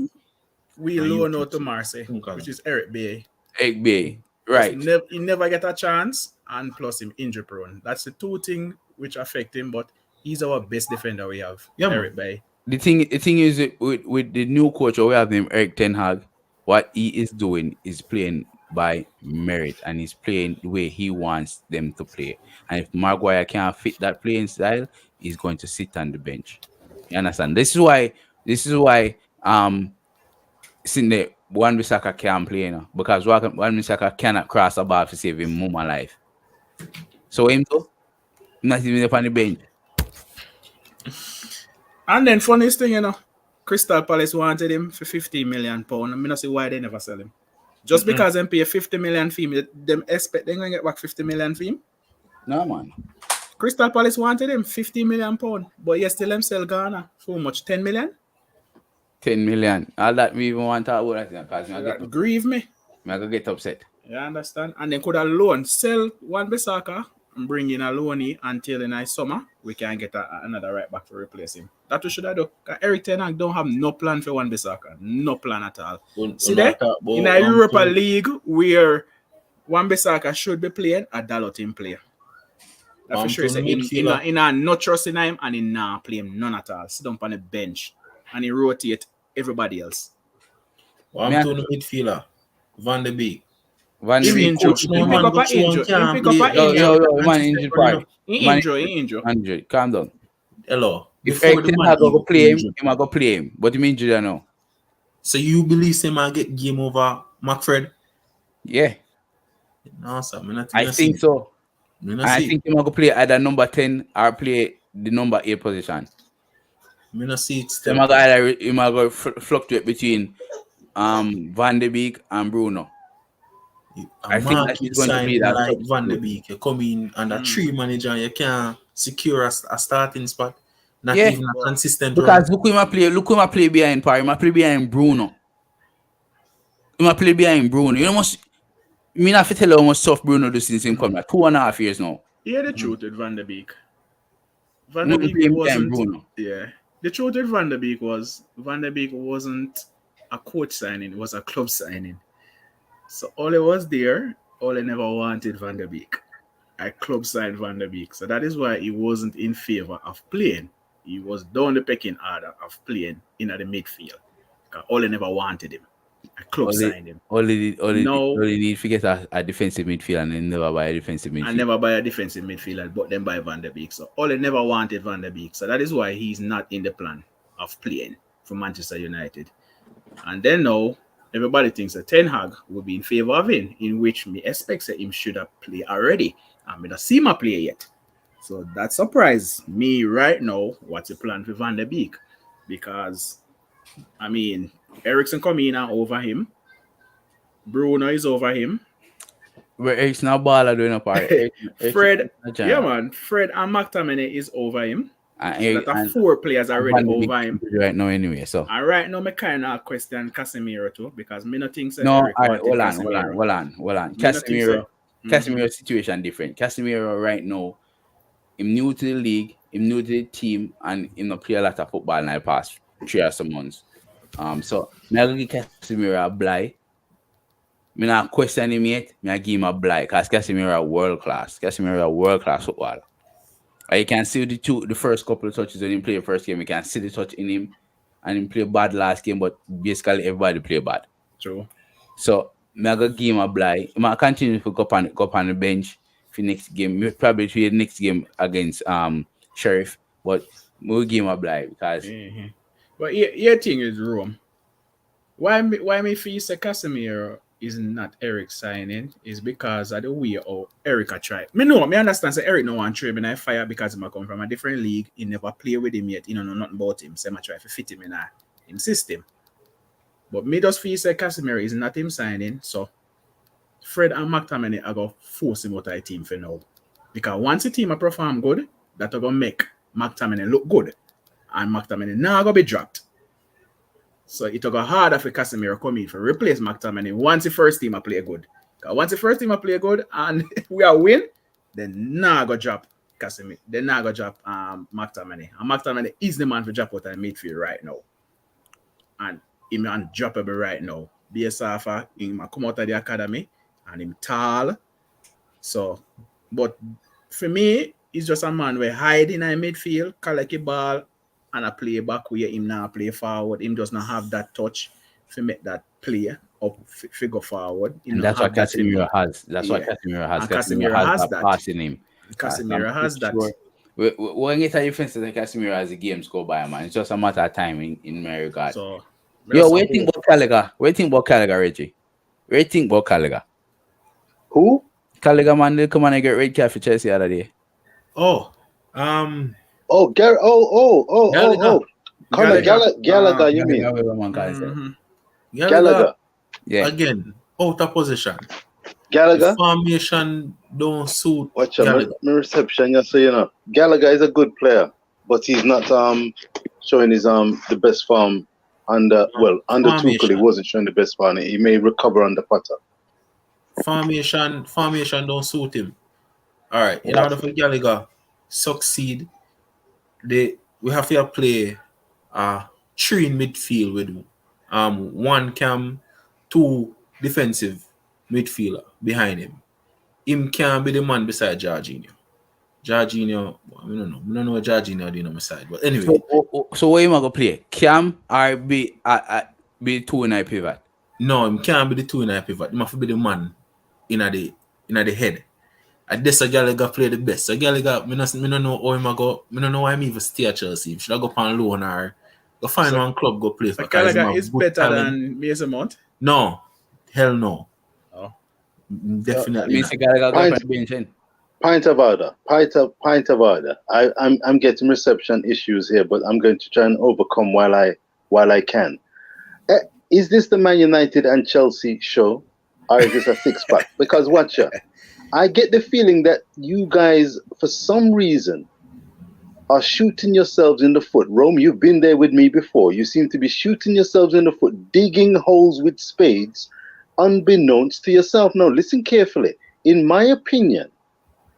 we loan out to Marseille, which is Eric Bailly. Eric Bailly, right. He never get a chance, and plus him injury prone. That's the 2 things which affect him, but he's our best defender we have, Eric Bailly. The thing is with the new coach we have him, Eric Ten Hag, what he is doing is playing by merit and he's playing the way he wants them to play. And if Maguire can't fit that playing style, he's going to sit on the bench. You understand? This is why Cindy, Wan-Bissaka can't play, because Wan-Bissaka cannot cross the ball to save him mum life. So him too, not even up on the bench. And then funniest thing, Crystal Palace wanted him for £50 million. I mean, not see why they never sell him. Just because them pay 50 million fee, them expect they're going to get back 50 million fee. No, man. Crystal Palace wanted him £50 million, but yes, still them sell Ghana for how much? 10 million? 10 million. All that we even want to talk about that because That grieve me. I go get upset. You understand? And then could a loan sell Wan-Bissaka and bring in a loanee until in the summer we can get another right back to replace him. That's what should I do? Because Eric Ten Hag don't have no plan for Wan-Bissaka. No plan at all. See there? In a Europa League where Wan-Bissaka should be playing, a Dalot team player. That's for sure. In a not trusting him and in not play him none at all. Sit down on the bench and he rotate everybody else. I'm to the midfielder, Van de Beek. Van de Beek. He pick up an injury. Yo, man, injured part. He injured. Calm down. Hello. If Eric Ten Hag go play him, he might go play him. But he injured now. So you believe him might get game over McFred? Yeah. No, sir. I think so. I think he might go play either number 10 or play the number 8 position. I not see it. He might go fluctuate between Van de Beek and Bruno. I think that he's going to be that like Van de Beek. You come in under 3 manager, you can secure a starting spot. Not even a consistent because run. Look who play behind Parry. He play behind Bruno. He play behind Bruno. You must me not tell you how much tough Bruno does since him come back. 2.5 years now. Yeah, the truth with Van de Beek. Van de Beek wasn't Bruno. Yeah. The truth with Van de Beek was Van de Beek wasn't a coach signing, it was a club signing. So all it was there, all I never wanted Van de Beek. I club signed Van de Beek. So that is why he wasn't in favor of playing. He was down the pecking order of playing in the midfield. All I never wanted him. I club signed him. All he need to get a defensive midfielder and then never buy a defensive midfielder. And never buy a defensive midfielder, but then buy Van de Beek. So all I never wanted Van de Beek. So that is why he's not in the plan of playing for Manchester United. And then now, everybody thinks that Ten Hag will be in favor of him, in which me expect that him should have played already. And me not see him play yet. So that surprised me right now. What's the plan for Van de Beek? Because, I mean, Eriksen come in over him. Bruno is over him. Where Eriksen not baller doing a part. Fred, yeah man, Fred and McTominay is over him. And 4 players already over him right now anyway. So and right now, me kind of question Casemiro too because me not think so. No, hold on. Casemiro situation different. Casemiro right now, him new to the league, him new to the team, and him not play a lot of football in the past 3 or some months. So me I give Casemiro a blight. Me not question him yet. Me I give him a blight because Casemiro world class. Casemiro a world class footballer. You can see the first couple of touches when he play the first game. You can see the touch in him, and he play bad last game, but basically everybody play bad. True. So I'm gonna give him a blight. I'm gonna continue to go up on the bench for next game. Probably for the next game against Sheriff, but we'll give him a blight because. Mm-hmm. But your thing is Rome. Why me feel say Casemiro is not Eric signing is because of the way Eric a try. Me understand say Eric no want trade me I fire because he come from a different league. He never play with him yet. He know nothing about him. So I try to fit him in system. But me just feel say Casemiro is not him signing. So Fred and McTominay are going to force him out of the team for now. Because once the team perform good, that are going to make McTominay look good. And McTominay now going to be dropped. So it will go harder for Casemiro come in for replace McTominay once the first team play good. Because once the first team play good and we are win, then now go drop Casemiro. Then now go drop McTominay. And McTominay is the man for drop out of the midfield right now. And him undroppable right now. BSF him come out of the academy and him tall. So, but for me, he's just a man where hide in the midfield, collect a ball, and a play back where him now play forward. Him does not have that touch to make that play up figure forward. And that's what Casemiro has. That's what Casemiro has. Casemiro has that pass in him. Casemiro has that. When you get a defense that Casemiro as the games go by, man, it's just a matter of time in my regard. So Yo, what do you think about Caliga? What do you think about Caliga, Reggie? What do you think about Caliga? Who? Caliga man, they come and get red card for Chelsea the other day. Oh, Oh, Gallagher. Conor Gallagher, you mean? Whatever man calls it. Gallagher. Yeah. Again, out of position. The Gallagher. formation don't suit Watch out, Gallagher. my reception, just so you know. Gallagher is a good player, but he's not showing his the best form under Tuchel. He wasn't showing the best form. He may recover under Potter. Formation don't suit him. All right, in order for Gallagher succeed, we have to play three in midfield with one cam, two defensive midfielder behind him. Him can be the man beside Jorginho. Jorginho, I don't know what Jorginho doing on my side, but anyway. So what you gonna play? Cam or be two in a pivot? No, him can't be the two in a pivot. He must be the man in the head. And this a Gallagher play the best. So Gallagher, I don't know how him go. I don't know why him even stay at Chelsea. Should I go on loan or go find one club go play for? So Gallagher is better than Mason Mount? No, hell no. Oh, definitely. Gallagher go for bench. Pint of order. I'm getting reception issues here, but I'm going to try and overcome while I can. Is this the Man United and Chelsea show, or is this a six-pack? Because watch ya, I get the feeling that you guys, for some reason, are shooting yourselves in the foot. Rome, you've been there with me before. You seem to be shooting yourselves in the foot, digging holes with spades, unbeknownst to yourself. Now, listen carefully. In my opinion,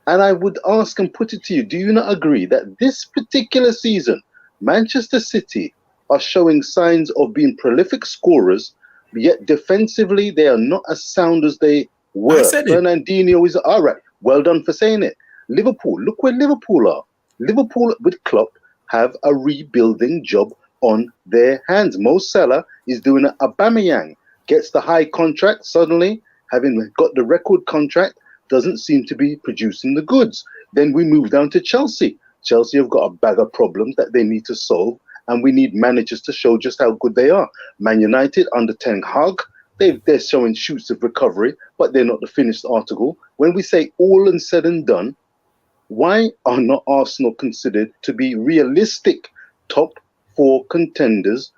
and I would ask and put it to you, do you not agree that this particular season, Manchester City are showing signs of being prolific scorers, yet defensively they are not as sound as they were? Fernandinho is all right. Well done for saying it. Liverpool, look where Liverpool are. Liverpool with Klopp have a rebuilding job on their hands. Mo Salah is doing an Aubameyang, gets the high contract suddenly, having got the record contract, doesn't seem to be producing the goods. Then we move down to Chelsea. Chelsea have got a bag of problems that they need to solve, and we need managers to show just how good they are. Man United under Ten Hag, they're showing shoots of recovery, but they're not the finished article. When we say all and said and done, why are not Arsenal considered to be realistic top four contenders,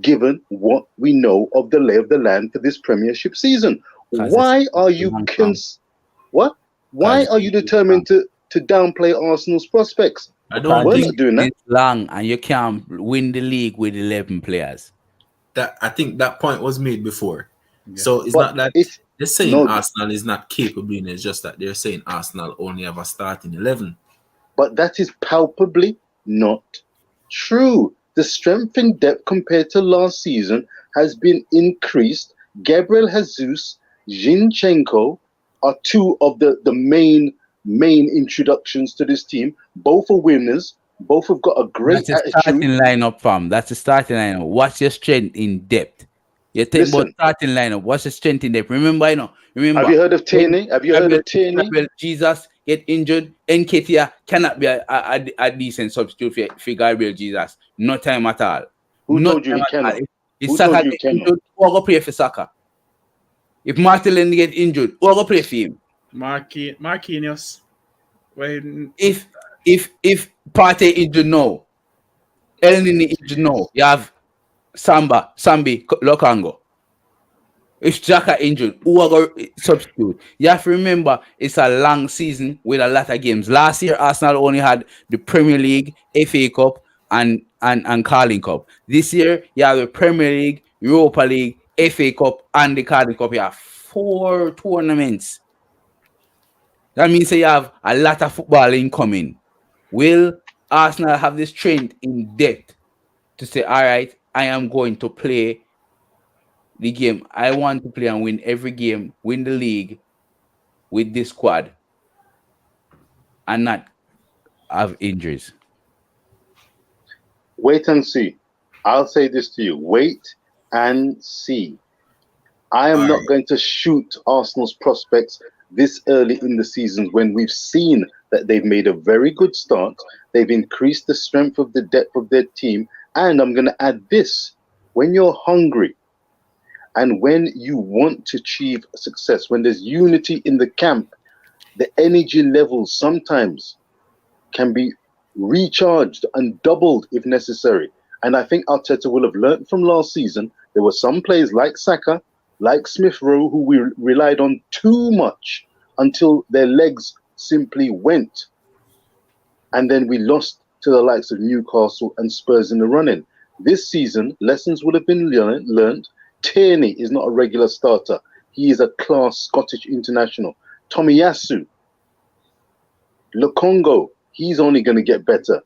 given what we know of the lay of the land for this Premiership season? Why are you Why are you determined to downplay Arsenal's prospects? I don't We're think not doing that. It's long and you can't win the league with 11 players. that. I think that point was made before. Yeah. So it's But not that they're saying no. Arsenal is not capable. It's just that they're saying Arsenal only have a starting 11. But that is palpably not true. The strength in depth compared to last season has been increased. Gabriel Jesus, Zinchenko are two of the main introductions to this team. Both are winners. Both have got a great That's the starting lineup, fam. That's the starting lineup. What's your strength in depth? You think about starting lineup. What's the strength in depth? Remember. Have you heard of Tierney? Gabriel Jesus get injured. Nketiah cannot be a decent substitute for Gabriel Jesus. No time at all. Who told you he cannot? If Saka get injured, who go play for Saka? If Martinelli get injured, who go play for him? Marquinhos. If Partey injured now, Elneny injured now, you have Sambi, Lokongo. If Xhaka injured, who are going to substitute? You have to remember, it's a long season with a lot of games. Last year, Arsenal only had the Premier League, FA Cup, and Carling Cup. This year, you have the Premier League, Europa League, FA Cup, and the Carling Cup. You have 4 tournaments. That means you have a lot of football incoming. Will Arsenal have the strength in depth to say, all right, I am going to play the game I want to play and win every game, win the league with this squad and not have injuries? Wait and see. I'll say this to you. Wait and see. I am not going to shoot Arsenal's prospects this early in the season when we've seen that they've made a very good start. They've increased the strength of the depth of their team. And I'm going to add this. when you're hungry and when you want to achieve success, when there's unity in the camp, the energy levels sometimes can be recharged and doubled if necessary. And I think Arteta will have learned from last season. There were some players like Saka, like Smith Rowe, who we relied on too much until their legs simply went. And then we lost to the likes of Newcastle and Spurs in the running. This season, lessons would have been learned. Tierney is not a regular starter. He is a class Scottish international. Tomiyasu, Lukongo, he's only going to get better.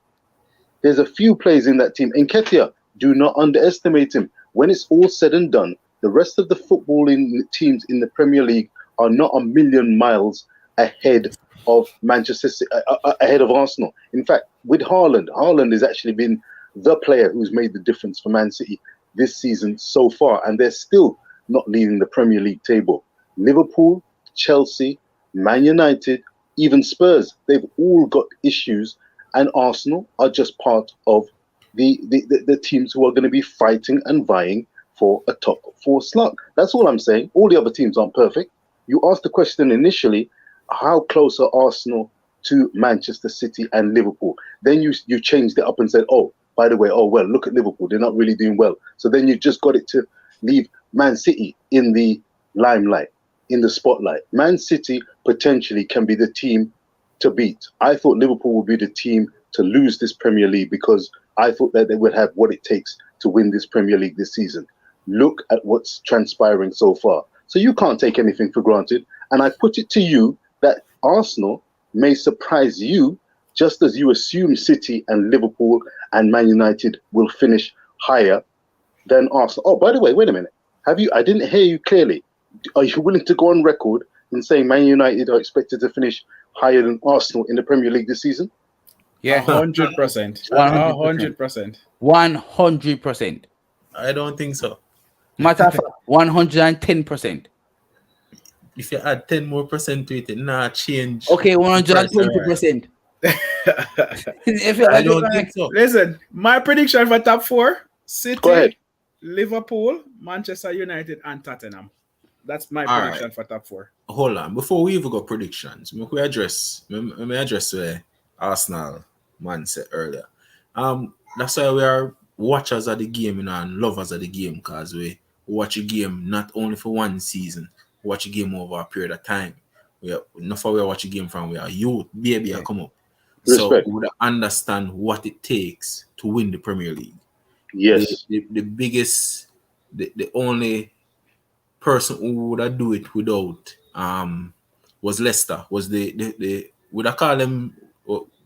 There's a few players in that team. Nketiah, do not underestimate him. When it's all said and done, the rest of the footballing teams in the Premier League are not a million miles ahead of Manchester City, ahead of Arsenal. In fact, with Haaland has actually been the player who's made the difference for Man City this season so far, and they're still not leading the Premier League table. Liverpool, Chelsea, Man United, even Spurs, they've all got issues, and Arsenal are just part of the teams who are going to be fighting and vying for a top four slot. That's all I'm saying. All the other teams aren't perfect. You asked the question initially, how close are Arsenal to Manchester City and Liverpool? Then you changed it up and said, oh, by the way, oh, well, look at Liverpool. They're not really doing well. So then you just got it to leave Man City in the limelight, in the spotlight. Man City potentially can be the team to beat. I thought Liverpool would be the team to lose this Premier League because I thought that they would have what it takes to win this Premier League this season. Look at what's transpiring so far. So you can't take anything for granted. And I put it to you that Arsenal may surprise you just as you assume City and Liverpool and Man United will finish higher than Arsenal. Oh, by the way, wait a minute. I didn't hear you clearly. Are you willing to go on record in saying Man United are expected to finish higher than Arsenal in the Premier League this season? Yeah. 100%. 100%. 100%. I don't think so. Matter of fact, 110%. If you add 10 more percent to it, it not change. Okay, 120%. If you I don't think so. Listen, my prediction for top four: Go ahead. City, Liverpool, Manchester United, and Tottenham. That's my All prediction right. for top four. Hold on. Before we even go predictions, let me address where Arsenal man said earlier. That's why we are watchers of the game, and lovers of the game, because we watch a game not only for one season, we watch a game over a period of time. We watch a game from where youth, baby, I come up. Respect. So we would understand what it takes to win the Premier League. Yes. The biggest, the only person who would have do it without was Leicester. Was the would I call them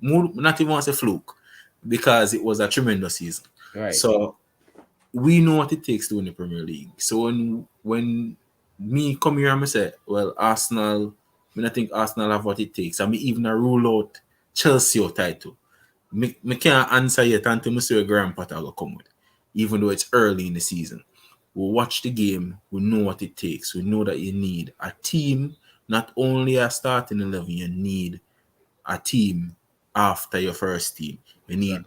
not even want to say fluke, because it was a tremendous season. Right. So we know what it takes to win the Premier League. So when me come here and I say, well, Arsenal, I think Arsenal have what it takes. I mean, even a rule out Chelsea or title. Me can't answer yet until I see where Graham Potter will come with, even though it's early in the season. We watch the game, we know what it takes. We know that you need a team, not only a starting 11, you need a team after your first team. You need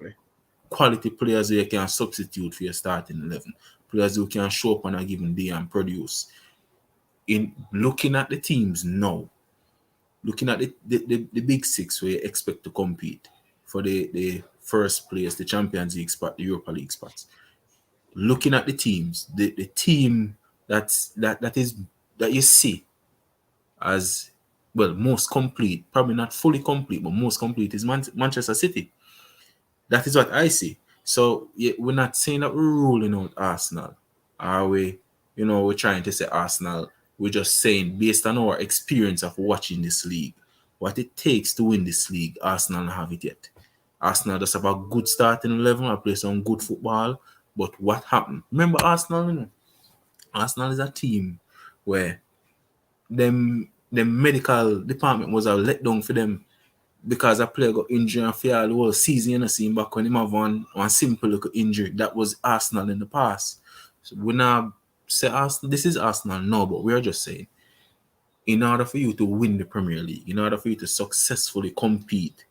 quality players who you can substitute for your starting 11. Players who can show up on a given day and produce. In looking at the teams now, looking at the big six where you expect to compete for the first place, the Champions League spot, the Europa League spots. Looking at the teams, the team that you see as, well, most complete, probably not fully complete, but most complete is Manchester City. That is what I see. So we're not saying that we're ruling out Arsenal. Are we? We're trying to say Arsenal. We're just saying, based on our experience of watching this league, what it takes to win this league, Arsenal don't have it yet. Arsenal just have a good starting 11, I play some good football. But what happened? Remember Arsenal, Arsenal is a team where the medical department was a letdown for them because a player got injured and failed the whole season. See him back when him have one simple little injury. That was Arsenal in the past. So we now say Arsenal, this is Arsenal now, but we're just saying, in order for you to win the Premier League, in order for you to successfully compete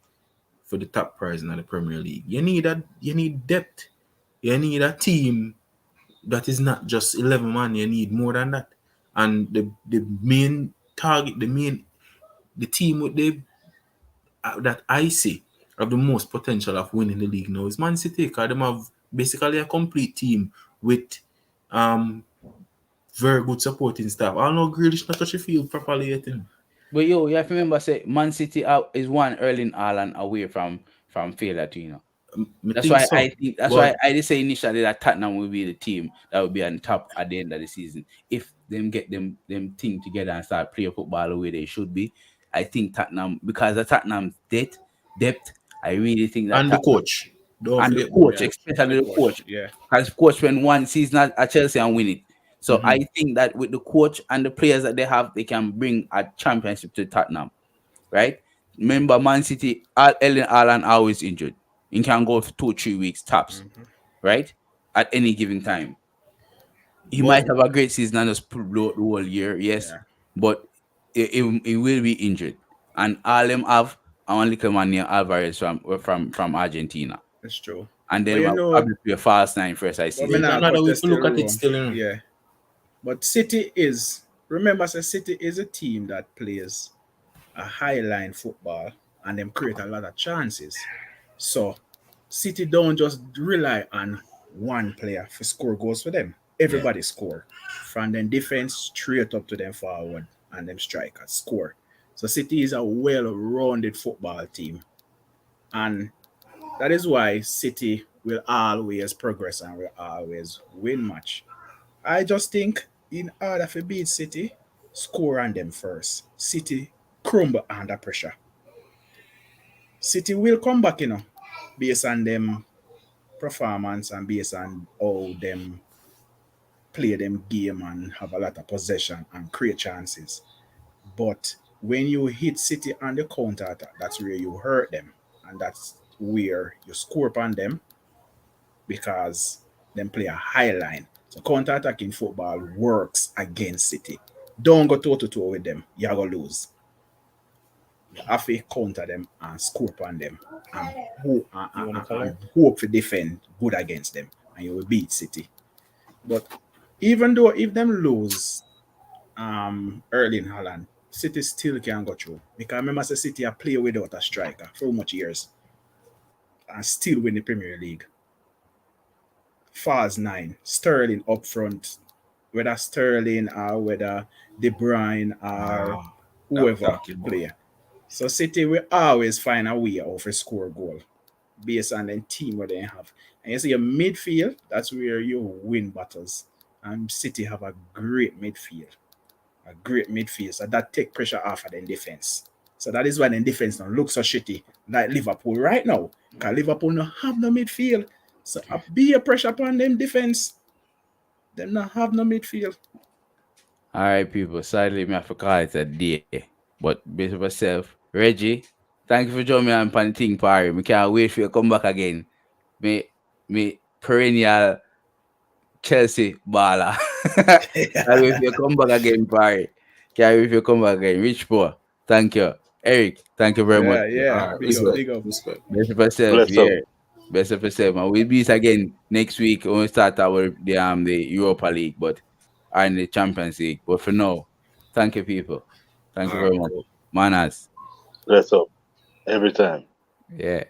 for the top prize in the Premier League, you need depth. You need a team that is not just 11 man. You need more than that. And the main target, the team with the that I see have the most potential of winning the league now is Man City, because they have basically a complete team with um very good supporting staff. I don't know Grealish not touch the field properly yet. But yo, you have to remember, say Man City out is one Erling Haaland away from failure too, you know. I That's think why so. I think that's But why I did say initially that Tottenham will be the team that will be on top at the end of the season. If them get them thing together and start playing football the way they should be. I think Tottenham, because of Tottenham's depth, I really think that and the Tottenham coach. Don't and the forget about the coach, Yeah, coach. and the especially the coach. coach, Yeah. because coach when one season at Chelsea and win it. So Mm-hmm. I think that with the coach and the players that they have, they can bring a championship to Tottenham, right? Remember, Man City, Ellen Allen always injured. He can go for 2 3 weeks tops, Hmm. right? At any given time, he But might have a great season and just blow the whole year, yes, Yeah, but it will be injured. And all them have one little man named Alvarez from Argentina, that's true. and But then you I'll know, probably play a fast nine first I but me season. there's now another cut way the to still look at it room. still. Yeah. But City is, remember, say City is a team that plays a high line football and them create a lot of chances. So City don't just rely on one player for score goals for them. Yeah. Everybody score. From them defense straight up to them forward and them strikers score. So City is a well-rounded football team. And that is why City will always progress and will always win match. I just think in order to beat City, score on them first. City crumble under pressure. City will come back, based on them performance and based on how them play them game and have a lot of possession and create chances. But when you hit City on the counter attack, that's where you hurt them. And that's where you score upon them because them play a high line. So counter attacking football works against City. Don't go toe to toe with them. You're gonna lose. You have to counter them and score upon them and, You want to and color? hope to defend good against them and you will beat City. But even though if them lose early in Holland, City still can go through. Because remember say City are play without a striker for much years and still win the Premier League. Fars nine, Sterling up front, whether Sterling or whether De Bruyne or Ah, that whoever talking about. play. So City will always find a way of a score goal based on the team what they have. And you see your midfield, that's where you win battles. And City have a great midfield. A great midfield. So that take pressure off of the defense. So that is why the defense don't look so shitty like Liverpool right now. Because Liverpool don't have no midfield. So be a pressure upon them defense. Them not have no midfield. All right, people. Sadly, me have to call it a day. But based on myself, Reggie, thank you for joining me on Pan Thing Party. Me can't wait for you to come back again. Me perennial Chelsea baller. Can't wait for you to come back again, Party. Can't wait for you to come back again. Rich poor. Thank you. Eric, thank you very much. Yeah, yeah. All right, Big up, respect, big up. respect. Best of yourself, Bless up. yeah. Best of yourself. And we'll be again next week when we start our the Europa League, but and the Champions League. But for now, thank you, people. Thank you All very right, much. cool. Manas. Bless up. Every time. Yeah.